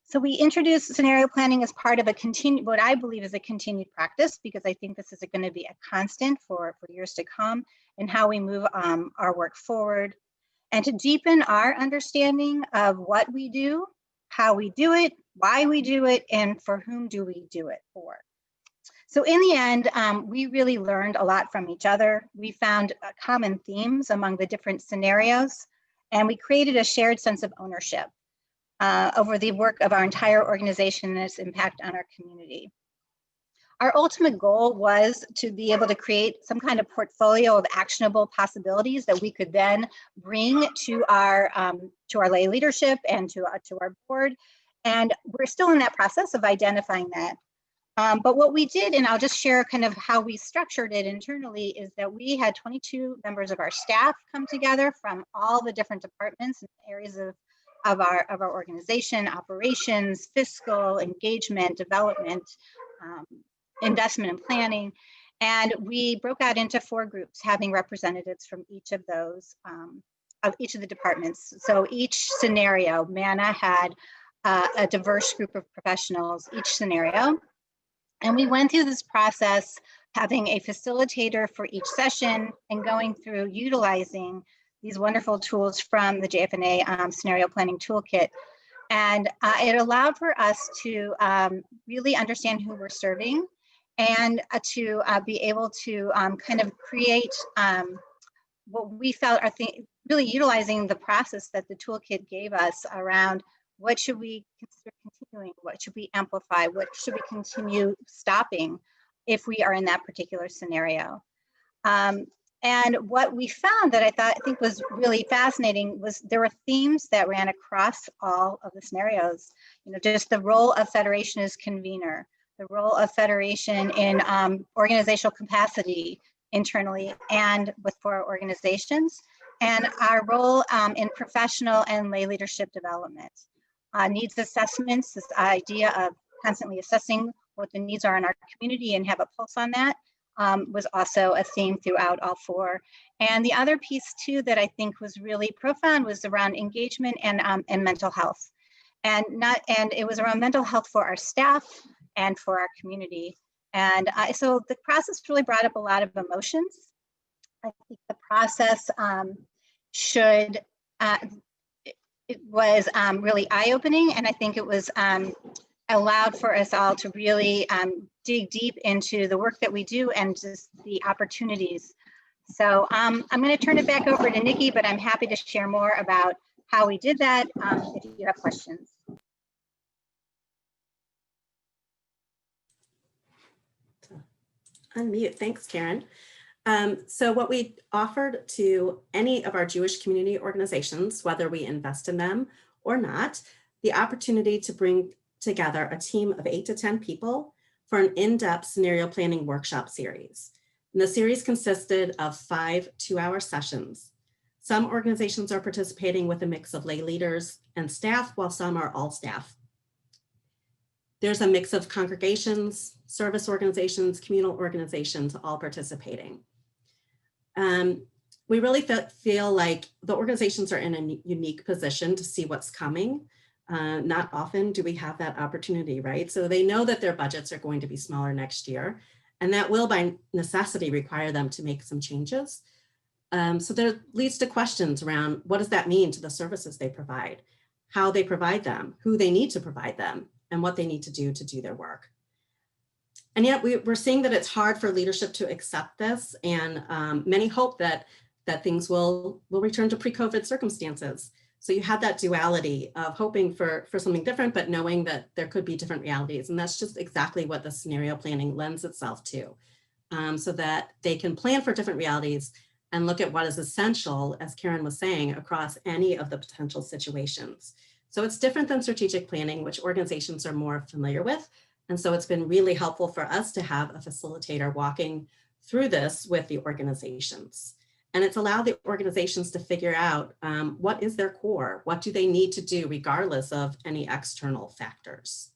So we introduced scenario planning as part of what I believe is a continued practice, because I think this is going to be a constant for years to come in how we move our work forward, and to deepen our understanding of what we do, how we do it, why we do it, and for whom do we do it for. So in the end, we really learned a lot from each other. We found common themes among the different scenarios, and we created a shared sense of ownership over the work of our entire organization and its impact on our community. Our ultimate goal was to be able to create some kind of portfolio of actionable possibilities that we could then bring to our lay leadership and to our board. And we're still in that process of identifying that. But what we did, and I'll just share kind of how we structured it internally, is that we had 22 members of our staff come together from all the different departments and areas of our organization: operations, fiscal, engagement, development, investment and planning. And we broke out into 4 groups, having representatives from each of those, of each of the departments. So each scenario, MANA had a diverse group of professionals, each scenario. And we went through this process, having a facilitator for each session and going through utilizing these wonderful tools from the JFNA Scenario Planning Toolkit. And it allowed for us to really understand who we're serving, and to be able to kind of create what we felt really utilizing the process that the toolkit gave us around what should we consider continuing, what should we amplify, what should we continue stopping if we are in that particular scenario. And what we found that I think was really fascinating was there were themes that ran across all of the scenarios. You know, just the role of Federation as convener, the role of Federation in organizational capacity internally and for our organizations, and our role in professional and lay leadership development. Needs assessments, this idea of constantly assessing what the needs are in our community and have a pulse on that, was also a theme throughout all 4. And the other piece too that I think was really profound was around engagement and mental health. And it was around mental health for our staff and for our community. And so the process really brought up a lot of emotions. I think the process it was really eye-opening, and I think it was allowed for us all to really dig deep into the work that we do and just the opportunities. So I'm going to turn it back over to Nikki, but I'm happy to share more about how we did that if you have questions. Unmute. Thanks, Karen. So what we offered to any of our Jewish community organizations, whether we invest in them or not, the opportunity to bring together a team of 8 to 10 people for an in-depth scenario planning workshop series. And the series consisted of 5 two-hour sessions. Some organizations are participating with a mix of lay leaders and staff, while some are all staff. There's a mix of congregations, service organizations, communal organizations, all participating. We really feel like the organizations are in a unique position to see what's coming. Not often do we have that opportunity, right? So they know that their budgets are going to be smaller next year, and that will by necessity require them to make some changes. So there leads to questions around what does that mean to the services they provide, how they provide them, who they need to provide them, and what they need to do their work. And yet we're seeing that it's hard for leadership to accept this, and many hope that things will return to pre-COVID circumstances. So you have that duality of hoping for something different, but knowing that there could be different realities. And that's just exactly what the scenario planning lends itself to, so that they can plan for different realities and look at what is essential, as Karen was saying, across any of the potential situations. So it's different than strategic planning, which organizations are more familiar with. And so it's been really helpful for us to have a facilitator walking through this with the organizations. And it's allowed the organizations to figure out what is their core, what do they need to do regardless of any external factors.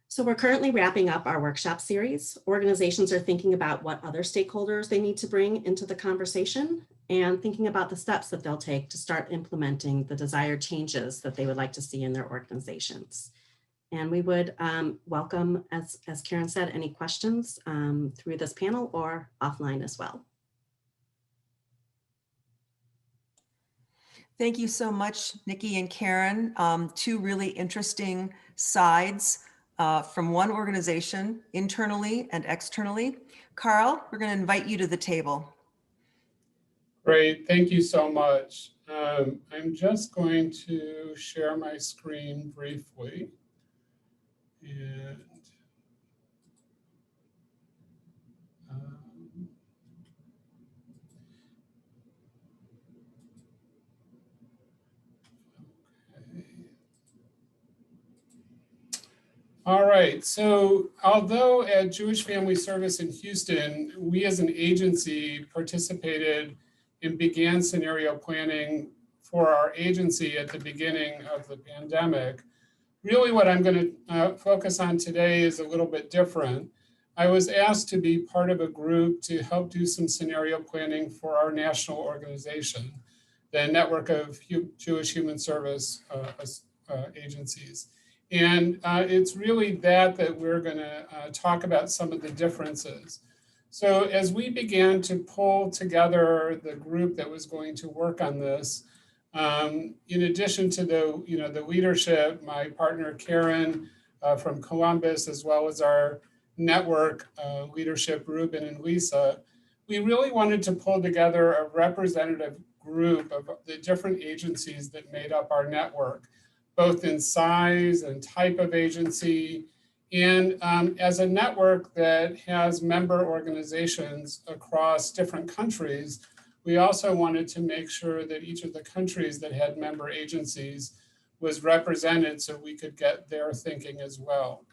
So we're currently wrapping up our workshop series. Organizations are thinking about what other stakeholders they need to bring into the conversation and thinking about the steps that they'll take to start implementing the desired changes that they would like to see in their organizations. And we would welcome, as Karen said, any questions through this panel or offline as well. Thank you so much, Nikki and Karen. Two really interesting sides from one organization, internally and externally. Carl, we're going to invite you to the table. Great, thank you so much. I'm just going to share my screen briefly. And all right, so although at Jewish Family Service in Houston, we as an agency participated and began scenario planning for our agency at the beginning of the pandemic, really what I'm going to focus on today is a little bit different. I was asked to be part of a group to help do some scenario planning for our national organization, the Network of Jewish Human Service Agencies. And it's really that we're going to talk about some of the differences. So as we began to pull together the group that was going to work on this, in addition to the leadership, my partner Karen from Columbus, as well as our network leadership, Ruben and Lisa, we really wanted to pull together a representative group of the different agencies that made up our network, both in size and type of agency. And as a network that has member organizations across different countries, we also wanted to make sure that each of the countries that had member agencies was represented so we could get their thinking as well.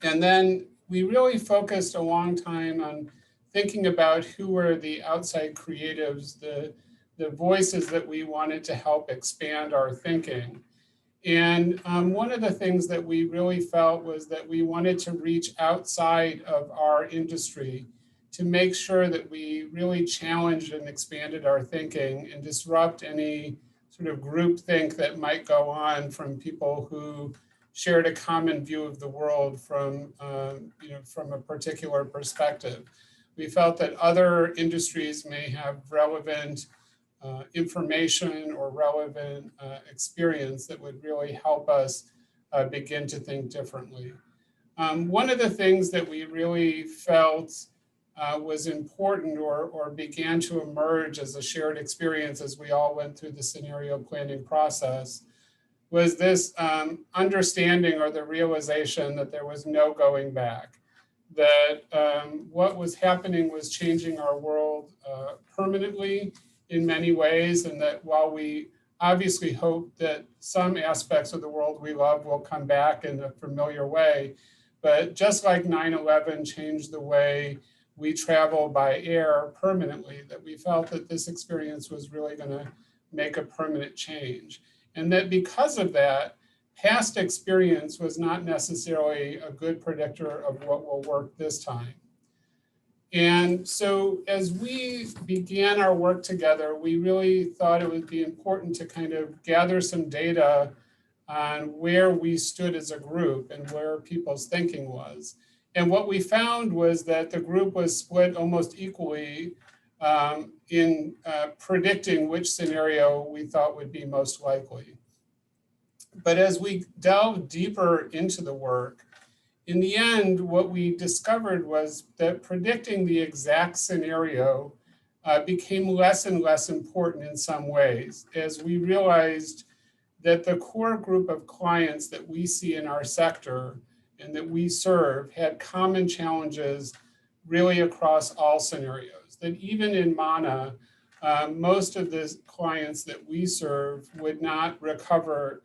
And then we really focused a long time on thinking about who were the outside creatives, the voices that we wanted to help expand our thinking. And one of the things that we really felt was that we wanted to reach outside of our industry to make sure that we really challenged and expanded our thinking and disrupt any sort of groupthink that might go on from people who shared a common view of the world from a particular perspective. We felt that other industries may have relevant information or relevant experience that would really help us begin to think differently. One of the things that we really felt was important or began to emerge as a shared experience as we all went through the scenario planning process was this understanding or the realization that there was no going back, that what was happening was changing our world permanently in many ways, and that while we obviously hope that some aspects of the world we love will come back in a familiar way, but just like 9/11 changed the way we travel by air permanently, that we felt that this experience was really going to make a permanent change. And that because of that, past experience was not necessarily a good predictor of what will work this time. And so as we began our work together, we really thought it would be important to kind of gather some data on where we stood as a group and where people's thinking was. And what we found was that the group was split almost equally in predicting which scenario we thought would be most likely. But as we delved deeper into the work, in the end, what we discovered was that predicting the exact scenario became less and less important in some ways, as we realized that the core group of clients that we see in our sector and that we serve had common challenges really across all scenarios. That even in MANA, most of the clients that we serve would not recover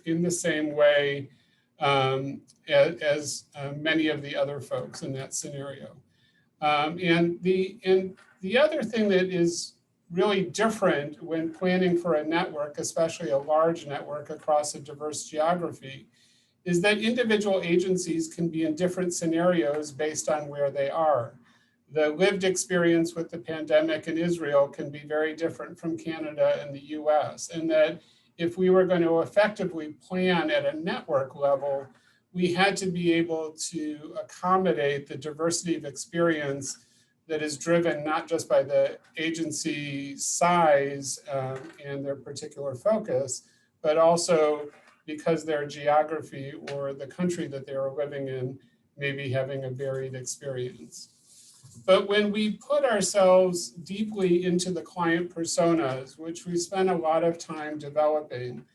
in the same way as many of the other folks in that scenario. And the other thing that is really different when planning for a network, especially a large network across a diverse geography, is that individual agencies can be in different scenarios based on where they are. The lived experience with the pandemic in Israel can be very different from Canada and the US, and that if we were going to effectively plan at a network level, we had to be able to accommodate the diversity of experience that is driven not just by the agency size and their particular focus, but also because their geography or the country that they are living in may be having a varied experience. But when we put ourselves deeply into the client personas, which we spent a lot of time developing,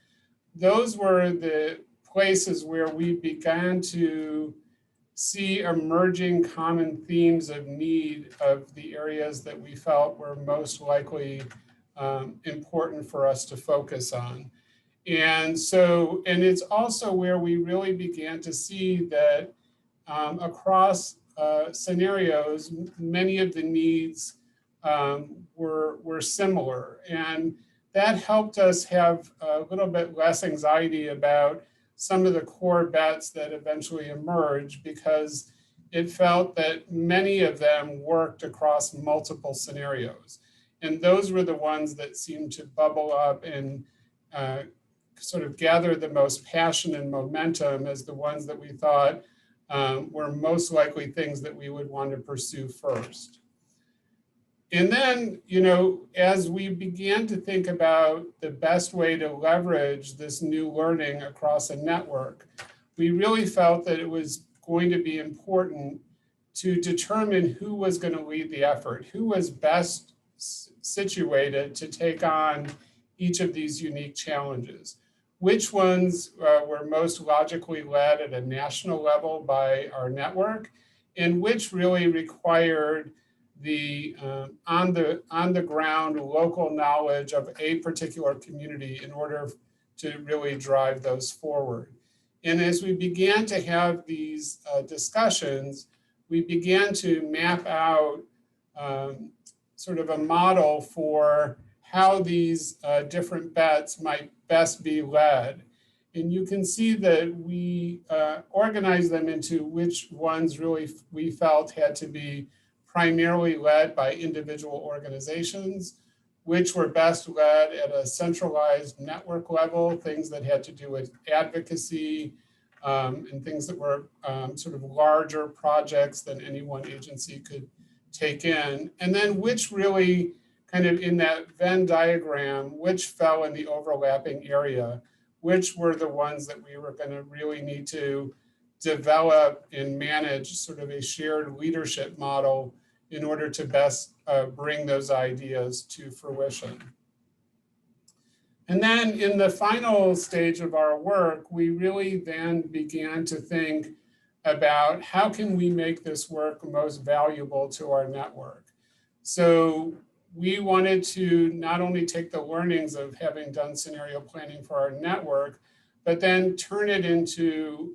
those were the places where we began to see emerging common themes of need of the areas that we felt were most likely important for us to focus on. And it's also where we really began to see that across scenarios, many of the needs were similar. And that helped us have a little bit less anxiety about some of the core bets that eventually emerged, because it felt that many of them worked across multiple scenarios. And those were the ones that seemed to bubble up and sort of gather the most passion and momentum as the ones that we thought were most likely things that we would want to pursue first. And then, as we began to think about the best way to leverage this new learning across a network, we really felt that it was going to be important to determine who was going to lead the effort, who was best situated to take on each of these unique challenges. Which ones were most logically led at a national level by our network, and which really required the on the ground local knowledge of a particular community in order to really drive those forward. And as we began to have these discussions, we began to map out sort of a model for how these different bets might best be led. And you can see that we organized them into which ones really we felt had to be primarily led by individual organizations, which were best led at a centralized network level, things that had to do with advocacy and things that were sort of larger projects than any one agency could take in. And then which really kind of in that Venn diagram, which fell in the overlapping area, which were the ones that we were going to really need to develop and manage sort of a shared leadership model in order to best bring those ideas to fruition. And then in the final stage of our work, we really then began to think about how can we make this work most valuable to our network. So we wanted to not only take the learnings of having done scenario planning for our network, but then turn it into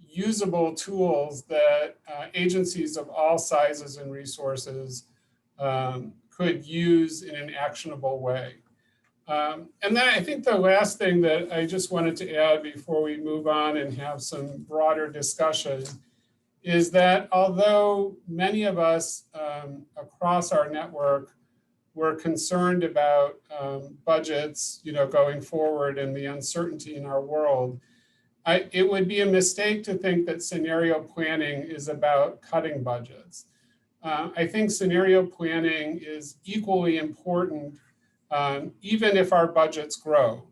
usable tools that agencies of all sizes and resources could use in an actionable way. And then I think the last thing that I just wanted to add before we move on and have some broader discussion is that although many of us across our network were concerned about budgets, going forward and the uncertainty in our world, it would be a mistake to think that scenario planning is about cutting budgets. I think scenario planning is equally important, even if our budgets grow.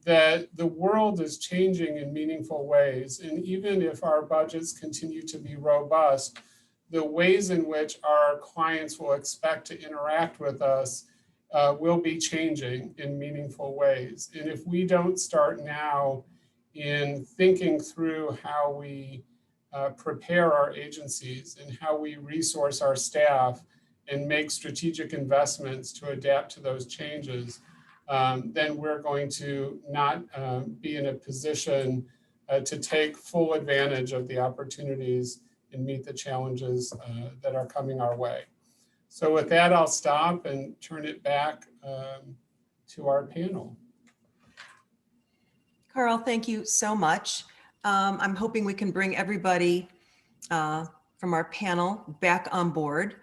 That the world is changing in meaningful ways, and even if our budgets continue to be robust, the ways in which our clients will expect to interact with us will be changing in meaningful ways. And if we don't start now in thinking through how we prepare our agencies and how we resource our staff and make strategic investments to adapt to those changes, then we're going to not be in a position to take full advantage of the opportunities and meet the challenges that are coming our way. So with that, I'll stop and turn it back to our panel. Carl, thank you so much. I'm hoping we can bring everybody from our panel back on board.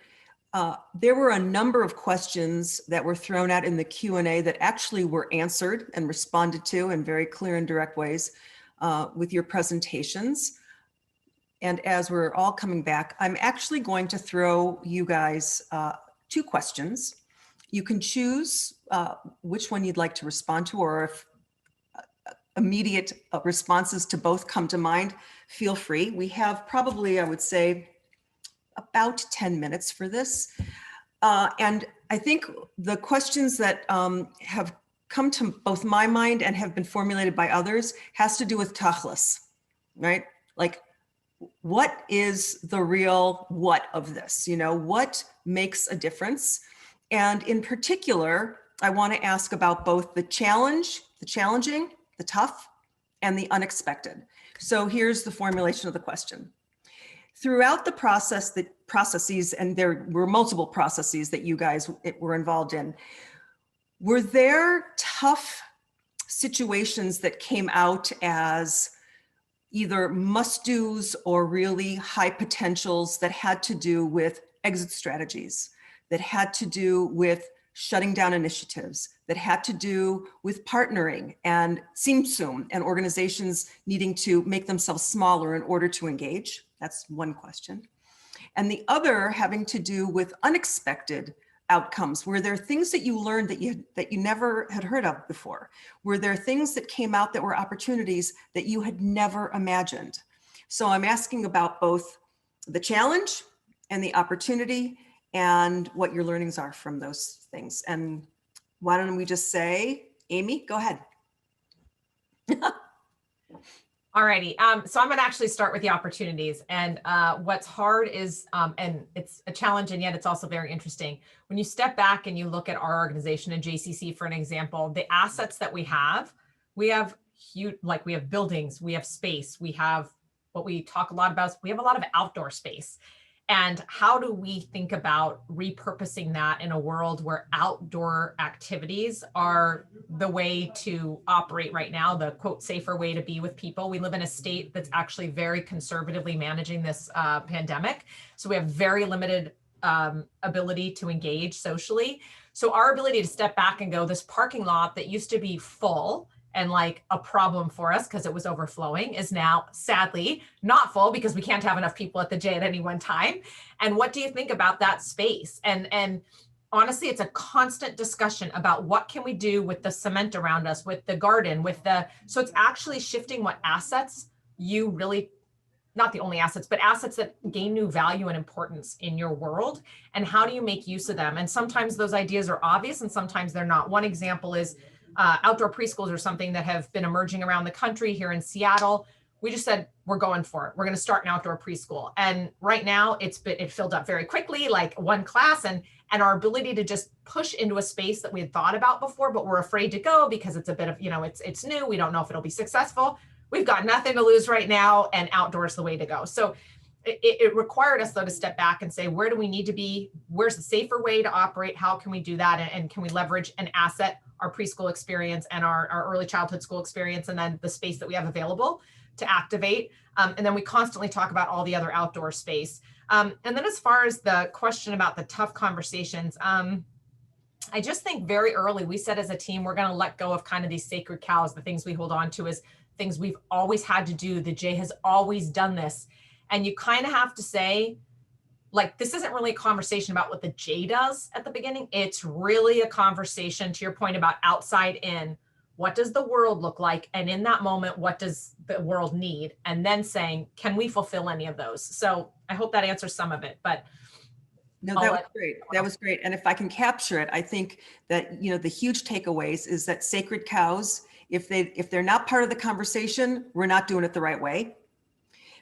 There were a number of questions that were thrown out in the Q&A that actually were answered and responded to in very clear and direct ways with your presentations. And as we're all coming back, I'm actually going to throw you guys 2 questions. You can choose which one you'd like to respond to, or if immediate responses to both come to mind, feel free. We have probably, I would say, about 10 minutes for this. And I think the questions that have come to both my mind and have been formulated by others has to do with tachlis, right? Like, what is the real what of this? What makes a difference? And in particular, I want to ask about both the challenging, the tough, and the unexpected. So here's the formulation of the question. Throughout the processes, and there were multiple processes that you guys were involved in, were there tough situations that came out as either must-dos or really high potentials that had to do with exit strategies, that had to do with shutting down initiatives, that had to do with partnering and Tzimtzum and organizations needing to make themselves smaller in order to engage? That's one question. And the other having to do with unexpected outcomes. Were there things that you learned that you never had heard of before? Were there things that came out that were opportunities that you had never imagined? So I'm asking about both the challenge and the opportunity and what your learnings are from those things. And why don't we just say, Amy, go ahead. Alrighty, so I'm gonna actually start with the opportunities. And what's hard is, and it's a challenge and yet it's also very interesting. When you step back and you look at our organization and JCC, for an example, the assets that we have huge, like we have buildings, we have space, we have what we talk a lot about, we have a lot of outdoor space. And how do we think about repurposing that in a world where outdoor activities are the way to operate right now, the quote, safer way to be with people? We live in a state that's actually very conservatively managing this pandemic. So we have very limited ability to engage socially. So our ability to step back and go, this parking lot that used to be full and like a problem for us because it was overflowing is now sadly not full because we can't have enough people at the J at any one time. And what do you think about that space? And honestly, it's a constant discussion about what can we do with the cement around us, with the garden, so it's actually shifting what assets you really, not the only assets, but assets that gain new value and importance in your world, and how do you make use of them? And sometimes those ideas are obvious and sometimes they're not. One example is outdoor preschools are something that have been emerging around the country. Here in Seattle, we just said, we're going for it. We're going to start an outdoor preschool. And right now it filled up very quickly, like one class, and our ability to just push into a space that we had thought about before, but we're afraid to go because it's a bit of, it's new. We don't know if it'll be successful. We've got nothing to lose right now, and outdoors the way to go. So it required us though to step back and say, where do we need to be? Where's the safer way to operate? How can we do that? And can we leverage an asset, our preschool experience and our early childhood school experience, and then the space that we have available to activate? And then we constantly talk about all the other outdoor space. And then as far as the question about the tough conversations, I just think very early, we said as a team, we're going to let go of kind of these sacred cows, the things we hold on to as things we've always had to do. The J has always done this. And you kind of have to say, like, this isn't really a conversation about what the J does at the beginning. It's really a conversation, to your point, about outside in. What does the world look like? And in that moment, what does the world need? And then saying, can we fulfill any of those? So I hope that answers some of it, but. No, that was great. That was great. And if I can capture it, I think that, the huge takeaways is that sacred cows, if they're not part of the conversation, we're not doing it the right way,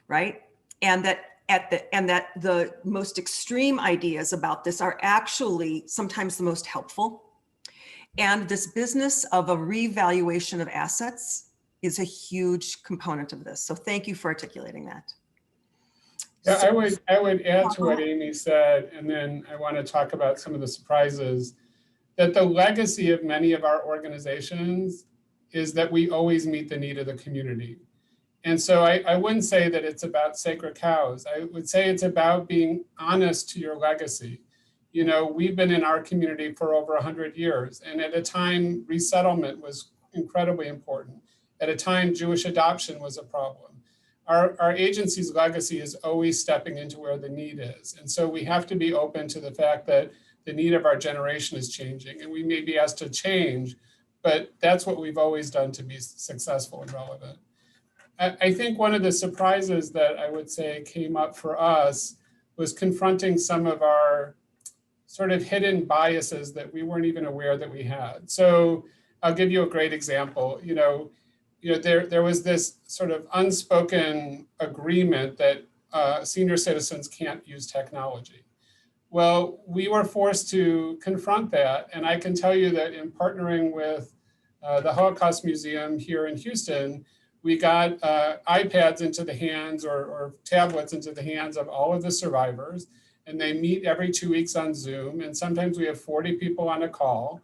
right? And that the most extreme ideas about this are actually sometimes the most helpful. And this business of a revaluation of assets is a huge component of this. So thank you for articulating that. Yeah, I would add to what Amy said, and then I want to talk about some of the surprises, that the legacy of many of our organizations is that we always meet the need of the community. And so I wouldn't say that it's about sacred cows. I would say it's about being honest to your legacy. We've been in our community for over 100 years, and at a time, resettlement was incredibly important. At a time, Jewish adoption was a problem. Our agency's legacy is always stepping into where the need is. And so we have to be open to the fact that the need of our generation is changing, and we may be asked to change, but that's what we've always done to be successful and relevant. I think one of the surprises that I would say came up for us was confronting some of our sort of hidden biases that we weren't even aware that we had. So I'll give you a great example. There was this sort of unspoken agreement that senior citizens can't use technology. Well, we were forced to confront that. And I can tell you that in partnering with the Holocaust Museum here in Houston, we got iPads into the hands or tablets into the hands of all of the survivors. And they meet every 2 weeks on Zoom. And sometimes we have 40 people on a call.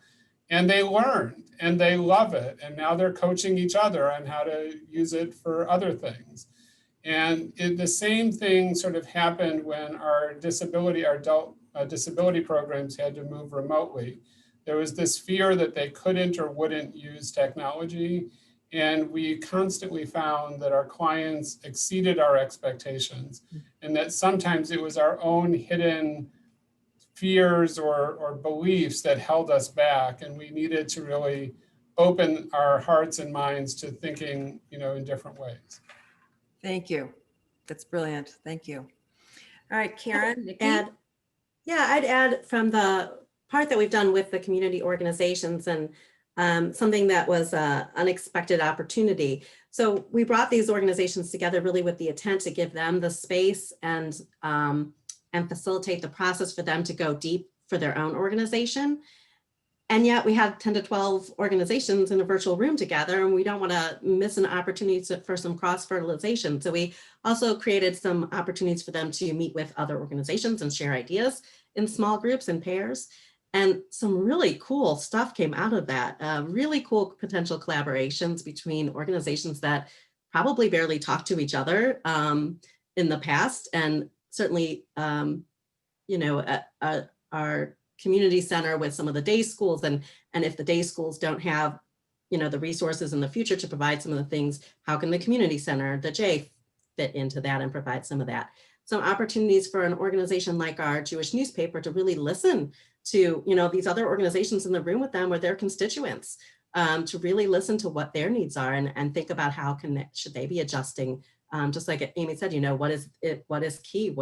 And they learn and they love it. And now they're coaching each other on how to use it for other things. And the same thing sort of happened when our adult disability programs had to move remotely. There was this fear that they couldn't or wouldn't use technology. And we constantly found that our clients exceeded our expectations, and that sometimes it was our own hidden fears or beliefs that held us back, and we needed to really open our hearts and minds to thinking, in different ways. Thank you. That's brilliant. Thank you. All right, Karen, Nikki? I'd add from the part that we've done with the community organizations and something that was an unexpected opportunity. So we brought these organizations together really with the intent to give them the space and facilitate the process for them to go deep for their own organization. And yet we had 10 to 12 organizations in a virtual room together, and we don't want to miss an opportunity for some cross-fertilization. So we also created some opportunities for them to meet with other organizations and share ideas in small groups and pairs. And some really cool stuff came out of that. Really cool potential collaborations between organizations that probably barely talked to each other in the past. And certainly, our community center with some of the day schools. And if the day schools don't have, the resources in the future to provide some of the things, how can the community center, the J, fit into that and provide some of that? some opportunities for an organization like our Jewish newspaper to really listen to, these other organizations in the room with them or their constituents, to really listen to what their needs are and think about should they be adjusting. Just like Amy said, what is key?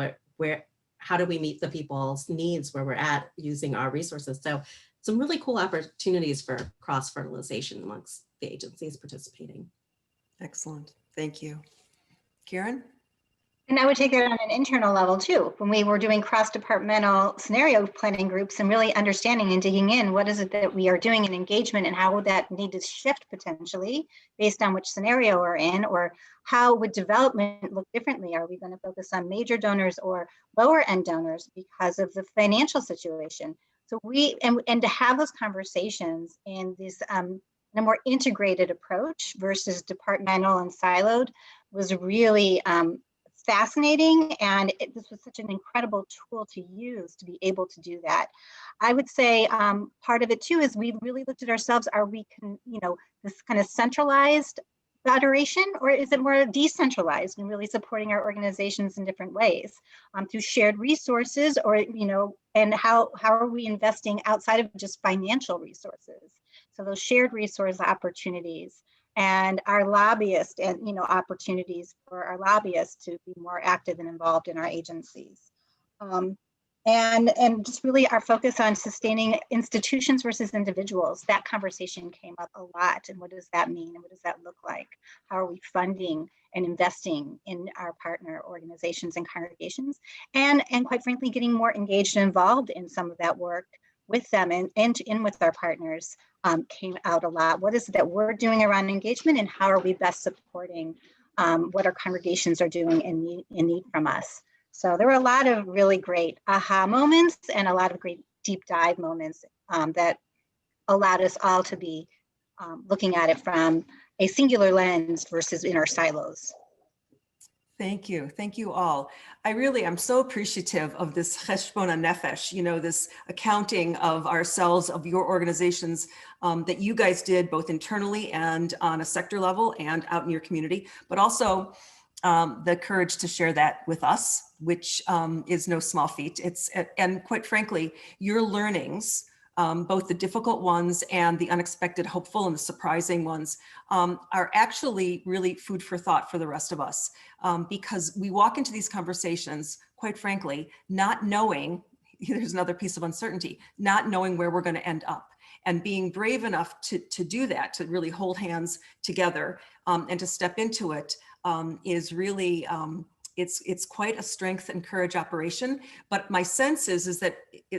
How do we meet the people's needs where we're at using our resources? So some really cool opportunities for cross-fertilization amongst the agencies participating. Excellent. Thank you. Karen? And I would take that on an internal level too. When we were doing cross-departmental scenario planning groups and really understanding and digging in, what is it that we are doing in engagement and how would that need to shift potentially based on which scenario we're in, or how would development look differently? Are we going to focus on major donors or lower end donors because of the financial situation? So and to have those conversations in this in a more integrated approach versus departmental and siloed was really fascinating, and this was such an incredible tool to use to be able to do that. I would say part of it too is we really looked at ourselves. Are we, this kind of centralized federation, or is it more decentralized and really supporting our organizations in different ways through shared resources, or and how are we investing outside of just financial resources? So those shared resource opportunities. And our lobbyists and opportunities for our lobbyists to be more active and involved in our agencies. And just really our focus on sustaining institutions versus individuals. That conversation came up a lot. And what does that mean? And what does that look like? How are we funding and investing in our partner organizations and congregations? And quite frankly, getting more engaged and involved in some of that work with them and in with our partners came out a lot. What is it that we're doing around engagement, and how are we best supporting what our congregations are doing and need from us? So there were a lot of really great aha moments and a lot of great deep dive moments that allowed us all to be looking at it from a singular lens versus in our silos. Thank you. Thank you all. I'm so appreciative of this cheshbon hanefesh, this accounting of ourselves, of your organizations that you guys did both internally and on a sector level and out in your community, but also the courage to share that with us, which is no small feat. And quite frankly, your learnings, both the difficult ones and the unexpected, hopeful, and the surprising ones are actually really food for thought for the rest of us, because we walk into these conversations, quite frankly, not knowing, there's another piece of uncertainty, not knowing where we're going to end up, and being brave enough to do that, to really hold hands together and to step into it is really, it's quite a strength and courage operation. But my sense is that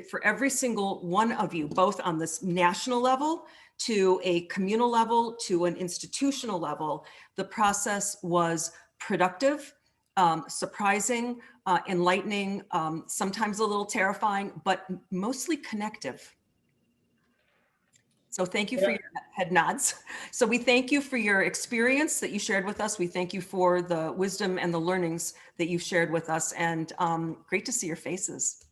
for every single one of you, both on this national level, to a communal level, to an institutional level, the process was productive, surprising, enlightening, sometimes a little terrifying, but mostly connective. So thank you for your head nods. So we thank you for your experience that you shared with us. We thank you for the wisdom and the learnings that you've shared with us, and great to see your faces.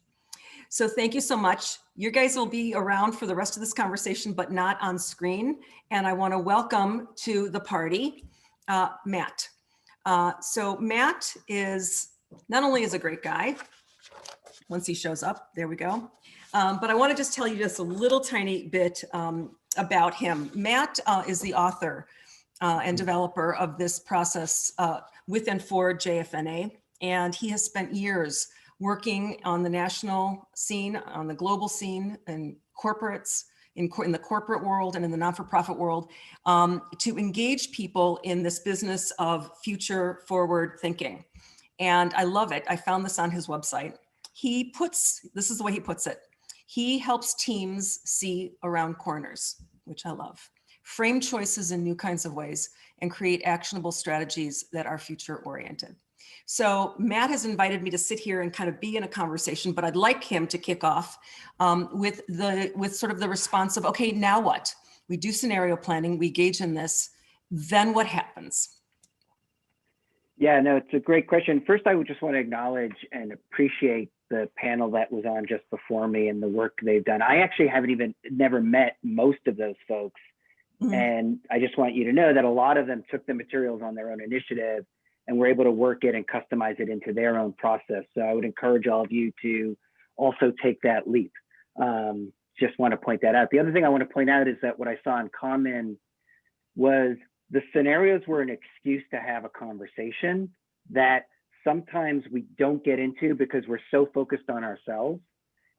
So thank you so much. You guys will be around for the rest of this conversation, but not on screen. And I want to welcome to the party, Matt. So Matt is not only is a great guy, once he shows up, there we go. But I want to just tell you just a little tiny bit about him. Matt is the author and developer of this process with and for JFNA. And he has spent years working on the national scene, on the global scene, and corporates, in the corporate world and in the non-for-profit world, to engage people in this business of future forward thinking. And I love it. I found this on his website. This is the way he puts it. He helps teams see around corners, which I love, frame choices in new kinds of ways, and create actionable strategies that are future oriented. So Matt has invited me to sit here and kind of be in a conversation, but I'd like him to kick off with sort of the response of, okay, now what? We do scenario planning, we engage in this, then what happens? Yeah, no, it's a great question. First, I would just want to acknowledge and appreciate the panel that was on just before me and the work they've done. I actually never met most of those folks. Mm-hmm. And I just want you to know that a lot of them took the materials on their own initiative and we're able to work it and customize it into their own process. So I would encourage all of you to also take that leap. Just want to point that out. The other thing I want to point out is that what I saw in common was the scenarios were an excuse to have a conversation that sometimes we don't get into because we're so focused on ourselves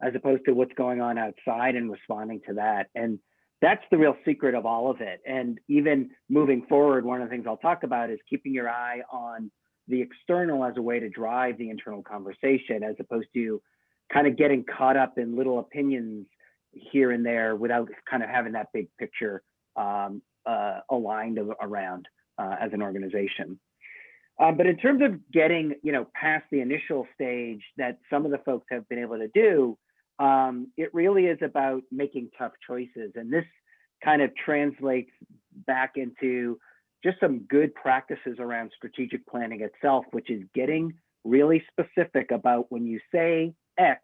as opposed to what's going on outside and responding to that. And that's the real secret of all of it. And even moving forward, one of the things I'll talk about is keeping your eye on the external as a way to drive the internal conversation, as opposed to kind of getting caught up in little opinions here and there without kind of having that big picture aligned around as an organization. But in terms of getting, past the initial stage that some of the folks have been able to do, it really is about making tough choices. And this kind of translates back into just some good practices around strategic planning itself, which is getting really specific about when you say X,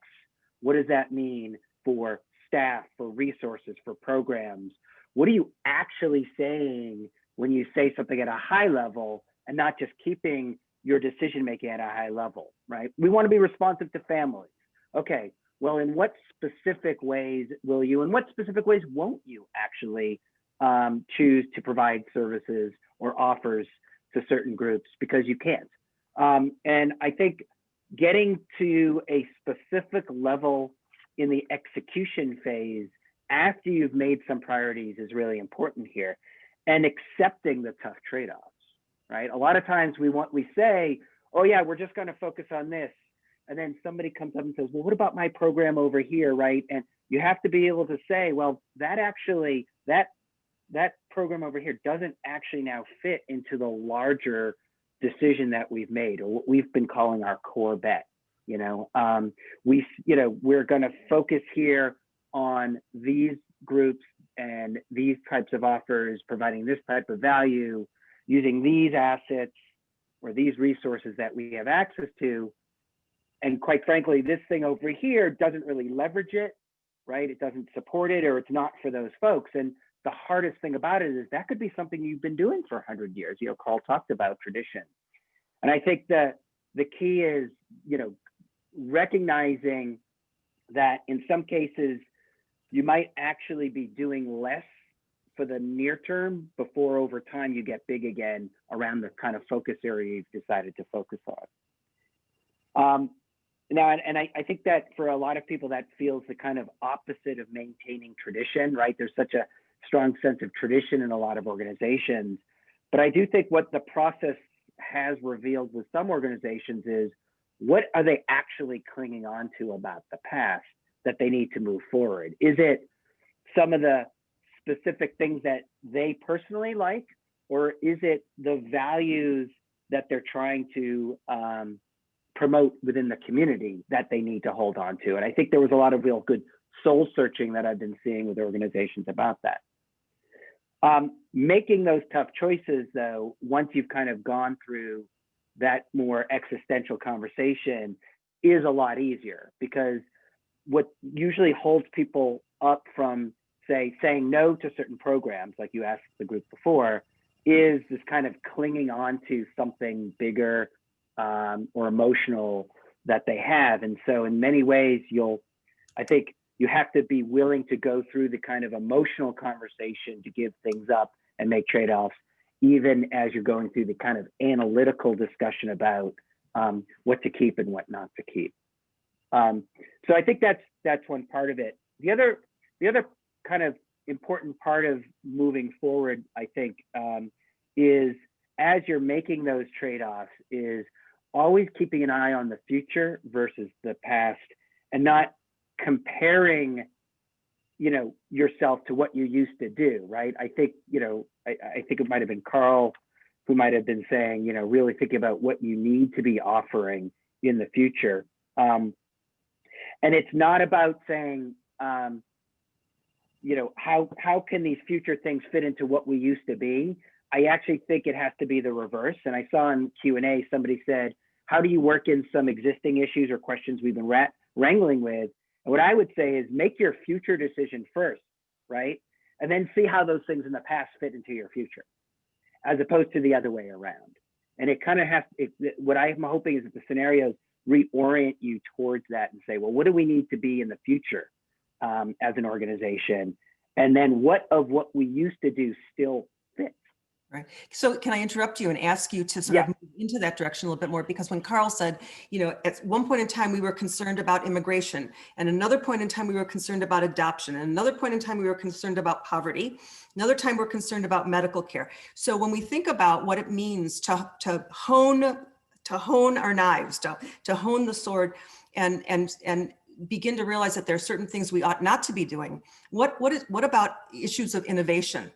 what does that mean for staff, for resources, for programs? What are you actually saying when you say something at a high level and not just keeping your decision making at a high level, right? We want to be responsive to families. Okay, well, in what specific ways will you, and what specific ways won't you actually choose to provide services or offers to certain groups because you can't? And I think getting to a specific level in the execution phase after you've made some priorities is really important here, and accepting the tough trade-offs, right? A lot of times we say, oh yeah, we're just going to focus on this. And then somebody comes up and says, well, what about my program over here, right? And you have to be able to say, well, that program over here doesn't actually now fit into the larger decision that we've made, or what we've been calling our core bet. We're going to focus here on these groups and these types of offers, providing this type of value, using these assets or these resources that we have access to. And quite frankly, this thing over here doesn't really leverage it, right? It doesn't support it, or it's not for those folks. And the hardest thing about it is that could be something you've been doing for 100 years. Carl talked about tradition. And I think that the key is, recognizing that in some cases, you might actually be doing less for the near term before over time you get big again around the kind of focus area you've decided to focus on. I think that for a lot of people that feels the kind of opposite of maintaining tradition, right? There's such a strong sense of tradition in a lot of organizations. But I do think what the process has revealed with some organizations is, what are they actually clinging on to about the past that they need to move forward? Is it some of the specific things that they personally like, or is it the values that they're trying to promote within the community that they need to hold on to? And I think there was a lot of real good soul searching that I've been seeing with organizations about that. Making those tough choices, though, once you've kind of gone through that more existential conversation, is a lot easier, because what usually holds people up from, say, saying no to certain programs, like you asked the group before, is this kind of clinging on to something bigger or emotional that they have. And so in many ways, I think you have to be willing to go through the kind of emotional conversation to give things up and make trade-offs, even as you're going through the kind of analytical discussion about what to keep and what not to keep. So I think that's one part of it. The other kind of important part of moving forward, I think, is as you're making those trade-offs, is always keeping an eye on the future versus the past, and not comparing yourself to what you used to do, right? I think I think it might have been Carl who might have been saying, really thinking about what you need to be offering in the future. And it's not about saying, how can these future things fit into what we used to be? I actually think it has to be the reverse. And I saw in Q&A, somebody said, how do you work in some existing issues or questions we've been wrangling with? And what I would say is, make your future decision first, right? And then see how those things in the past fit into your future, as opposed to the other way around. And it kind of has, what I'm hoping is that the scenarios reorient you towards that and say, well, what do we need to be in the future as an organization? And then what of what we used to do still fits? Right. So can I interrupt you and ask you to sort of move into that direction a little bit more? Because when Carl said, at one point in time, we were concerned about immigration, and another point in time, we were concerned about adoption, and another point in time, we were concerned about poverty. Another time, we're concerned about medical care. So when we think about what it means to hone our knives, to hone the sword, and begin to realize that there are certain things we ought not to be doing. What about issues of innovation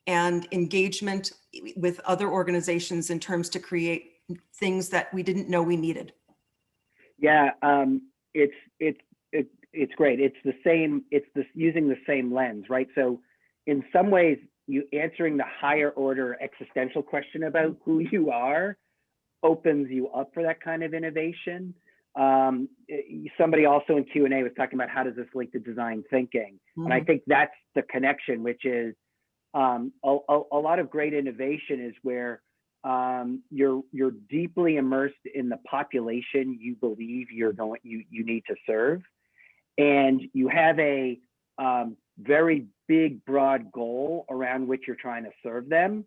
and engagement with other organizations in terms to create things that we didn't know we needed? Yeah, it's great. It's the same. It's using the same lens, right? So, in some ways, you answering the higher order existential question about who you are opens you up for that kind of innovation. Somebody also in Q&A was talking about how does this link to design thinking, and I think that's the connection, which is a lot of great innovation is where you're deeply immersed in the population you believe you need to serve, and you have a very big, broad goal around which you're trying to serve them.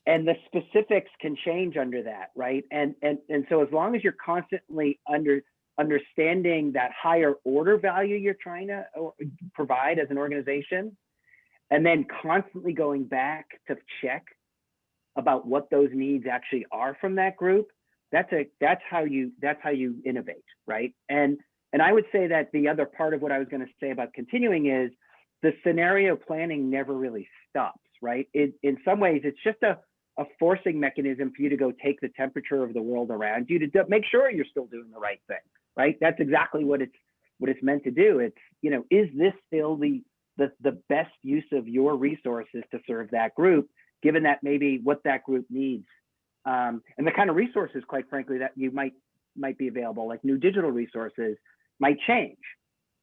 And the specifics can change under that, right? And so as long as you're constantly understanding that higher order value you're trying to provide as an organization, and then constantly going back to check about what those needs actually are from that group, that's how you innovate, right? And I would say that the other part of what I was going to say about continuing is the scenario planning never really stops, right? In some ways, it's just a forcing mechanism for you to go take the temperature of the world around you to make sure you're still doing the right thing, right? That's exactly what it's meant to do. It's, is this still the best use of your resources to serve that group, given that maybe what that group needs, and the kind of resources, quite frankly, that you might be available, like new digital resources, might change,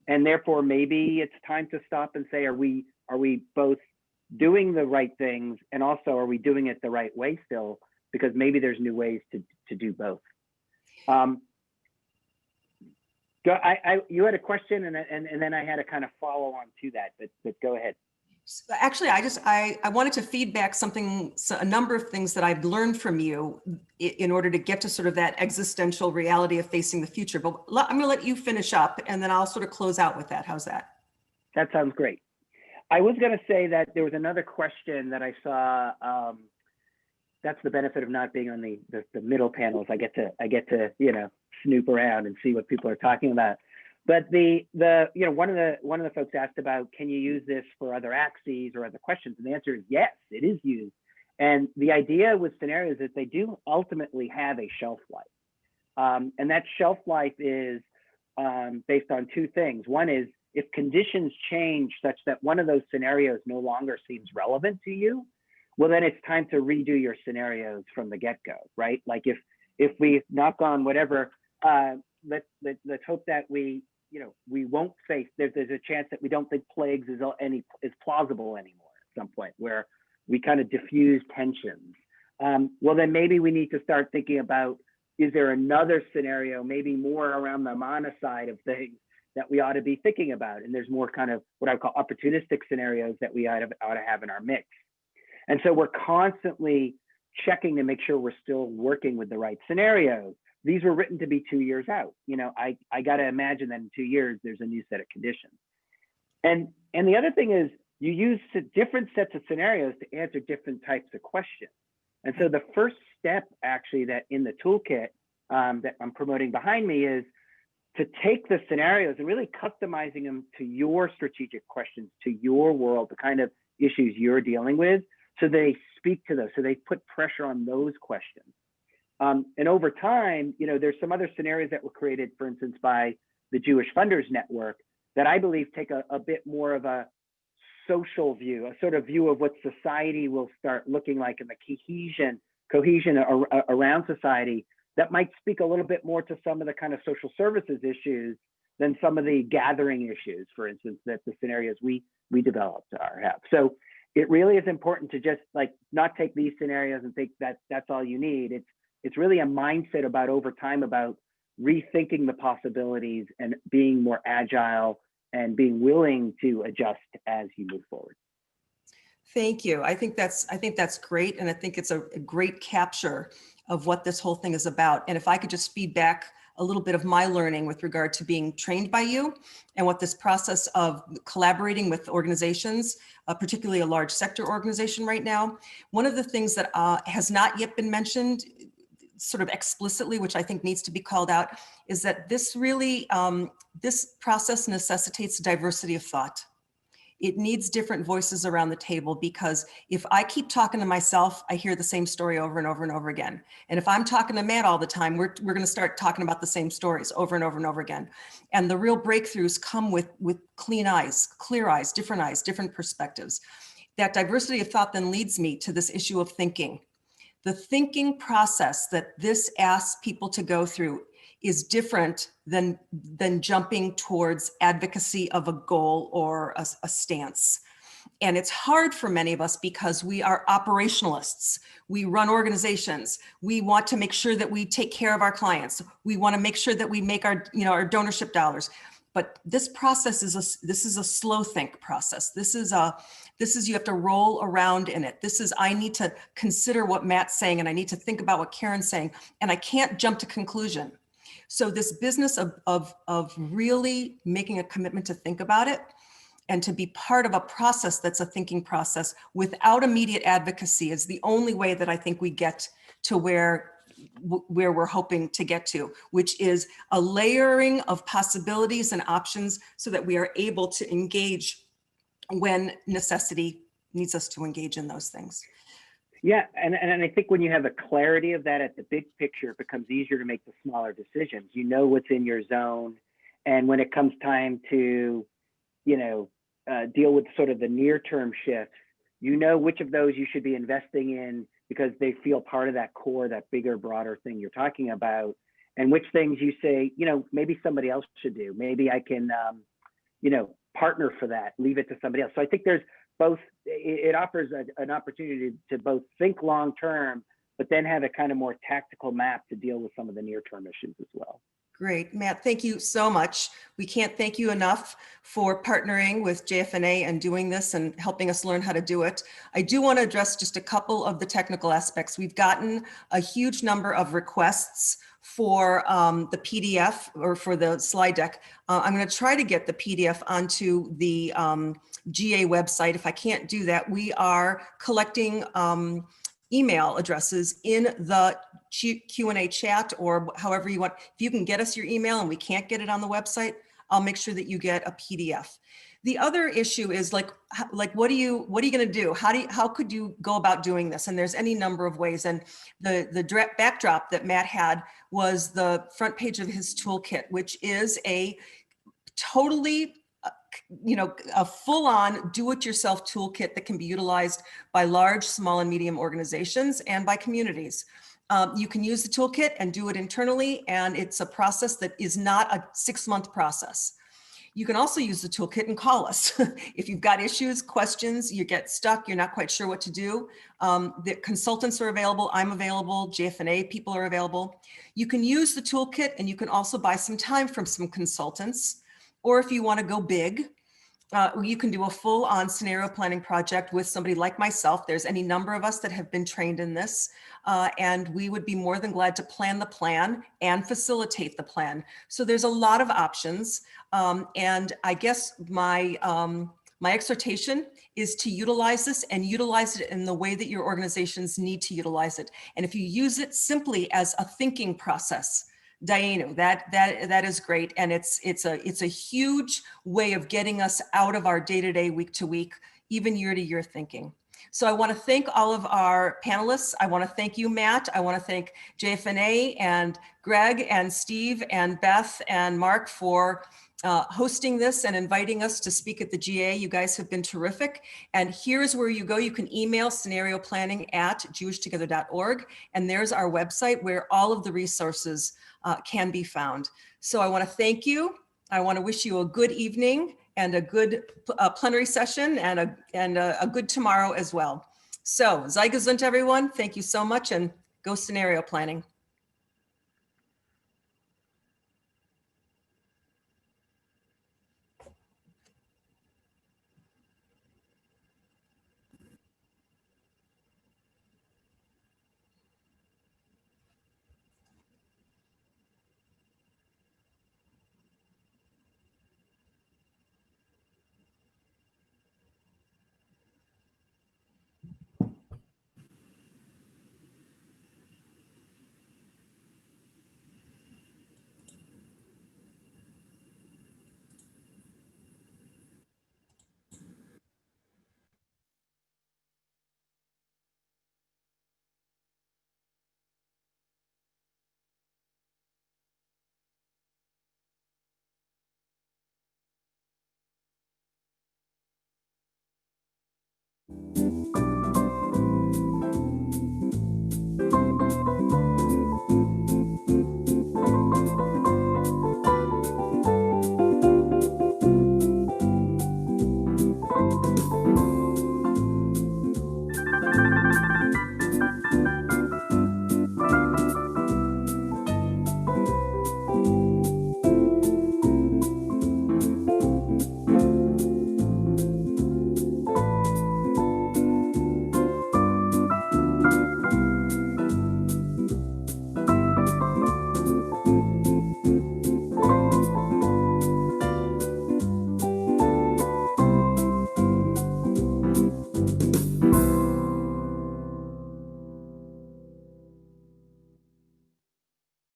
and therefore maybe it's time to stop and say, are we both doing the right things, and also are we doing it the right way still? Because maybe there's new ways to do both. You had a question, and then I had a kind of follow on to that, but go ahead. Actually, I wanted to feedback a number of things that I've learned from you in order to get to sort of that existential reality of facing the future. But I'm going to let you finish up, and then I'll sort of close out with that. How's that? That sounds great. I was going to say that there was another question that I saw. That's the benefit of not being on the middle panels. I get to snoop around and see what people are talking about. But one of the folks asked about, can you use this for other axes or other questions? And the answer is yes, it is used. And the idea with scenarios is they do ultimately have a shelf life. And that shelf life is based on two things. One is if conditions change such that one of those scenarios no longer seems relevant to you, well, then it's time to redo your scenarios from the get-go, right? Like if we knock on whatever, let's hope that we won't face, there's a chance that we don't think plagues is plausible anymore at some point, where we kind of diffuse tensions. Well, then maybe we need to start thinking about, is there another scenario, maybe more around the mana side of things, that we ought to be thinking about? And there's more kind of what I call opportunistic scenarios that we ought to have in our mix. And so we're constantly checking to make sure we're still working with the right scenarios. These were written to be 2 years out. I got to imagine that in 2 years, there's a new set of conditions. And the other thing is you use different sets of scenarios to answer different types of questions. And so the first step actually that in the toolkit that I'm promoting behind me is to take the scenarios and really customizing them to your strategic questions, to your world, the kind of issues you're dealing with, so they speak to those, so they put pressure on those questions. And over time, there's some other scenarios that were created, for instance, by the Jewish Funders Network, that I believe take a bit more of a social view, a sort of view of what society will start looking like and the cohesion around society, that might speak a little bit more to some of the kind of social services issues than some of the gathering issues, for instance, that the scenarios we developed have. So it really is important to just like not take these scenarios and think that that's all you need. It's really a mindset about over time about rethinking the possibilities and being more agile and being willing to adjust as you move forward. Thank you. I think that's great. And I think it's a great capture of what this whole thing is about. And if I could just feed back a little bit of my learning with regard to being trained by you and what this process of collaborating with organizations, particularly a large sector organization right now. One of the things that has not yet been mentioned sort of explicitly, which I think needs to be called out, is that this really, this process necessitates diversity of thought. It needs different voices around the table, because if I keep talking to myself, I hear the same story over and over and over again. And if I'm talking to Matt all the time, we're going to start talking about the same stories over and over and over again. And the real breakthroughs come with clean eyes, clear eyes, different perspectives. That diversity of thought then leads me to this issue of thinking. The thinking process that this asks people to go through is different than jumping towards advocacy of a goal or a stance. And it's hard for many of us because we are operationalists. We run organizations. We want to make sure that we take care of our clients. We want to make sure that we make our, our donorship dollars. But this process is a slow think process. This is you have to roll around in it. I need to consider what Matt's saying, and I need to think about what Karen's saying, and I can't jump to conclusion. So this business of really making a commitment to think about it and to be part of a process that's a thinking process without immediate advocacy is the only way that I think we get to where we're hoping to get to, which is a layering of possibilities and options so that we are able to engage when necessity needs us to engage in those things. Yeah, and I think when you have a clarity of that at the big picture, it becomes easier to make the smaller decisions. You know what's in your zone, and when it comes time to, deal with sort of the near-term shifts, you know which of those you should be investing in because they feel part of that core, that bigger, broader thing you're talking about, and which things you say, maybe somebody else should do. Maybe I can, partner for that, leave it to somebody else. So I think there's both, it offers an opportunity to both think long-term, but then have a kind of more tactical map to deal with some of the near-term issues as well. Great, Matt, thank you so much. We can't thank you enough for partnering with JFNA and doing this and helping us learn how to do it. I do want to address just a couple of the technical aspects. We've gotten a huge number of requests for the PDF or for the slide deck. I'm going to try to get the PDF onto the GA website. If I can't do that, we are collecting email addresses in the Q&A chat or however you want. If you can get us your email and we can't get it on the website, I'll make sure that you get a PDF. The other issue is like what are you going to do? How could you go about doing this? And there's any number of ways. And the backdrop that Matt had was the front page of his toolkit, which is a totally a full-on do-it-yourself toolkit that can be utilized by large, small, and medium organizations and by communities. You can use the toolkit and do it internally, and it's a process that is not a 6-month process. You can also use the toolkit and call us. If you've got issues, questions, you get stuck, you're not quite sure what to do. The consultants are available, I'm available, JFNA people are available. You can use the toolkit and you can also buy some time from some consultants. Or if you want to go big, you can do a full-on scenario planning project with somebody like myself. There's any number of us that have been trained in this, and we would be more than glad to plan the plan and facilitate the plan. So there's a lot of options, and I guess my exhortation is to utilize this and utilize it in the way that your organizations need to utilize it. And if you use it simply as a thinking process, Diana, that is great, and it's a huge way of getting us out of our day-to-day, week-to-week, even year-to-year thinking. So I want to thank all of our panelists. I want to thank you, Matt. I want to thank JFNA and Greg and Steve and Beth and Mark for hosting this and inviting us to speak at the GA. You guys have been terrific. And here's where you go. You can email scenarioplanning@jewishtogether.org. And there's our website where all of the resources can be found. So I want to thank you. I want to wish you a good evening and a good plenary session and a good tomorrow as well. So, Sei gesund, everyone. Thank you so much, and go scenario planning.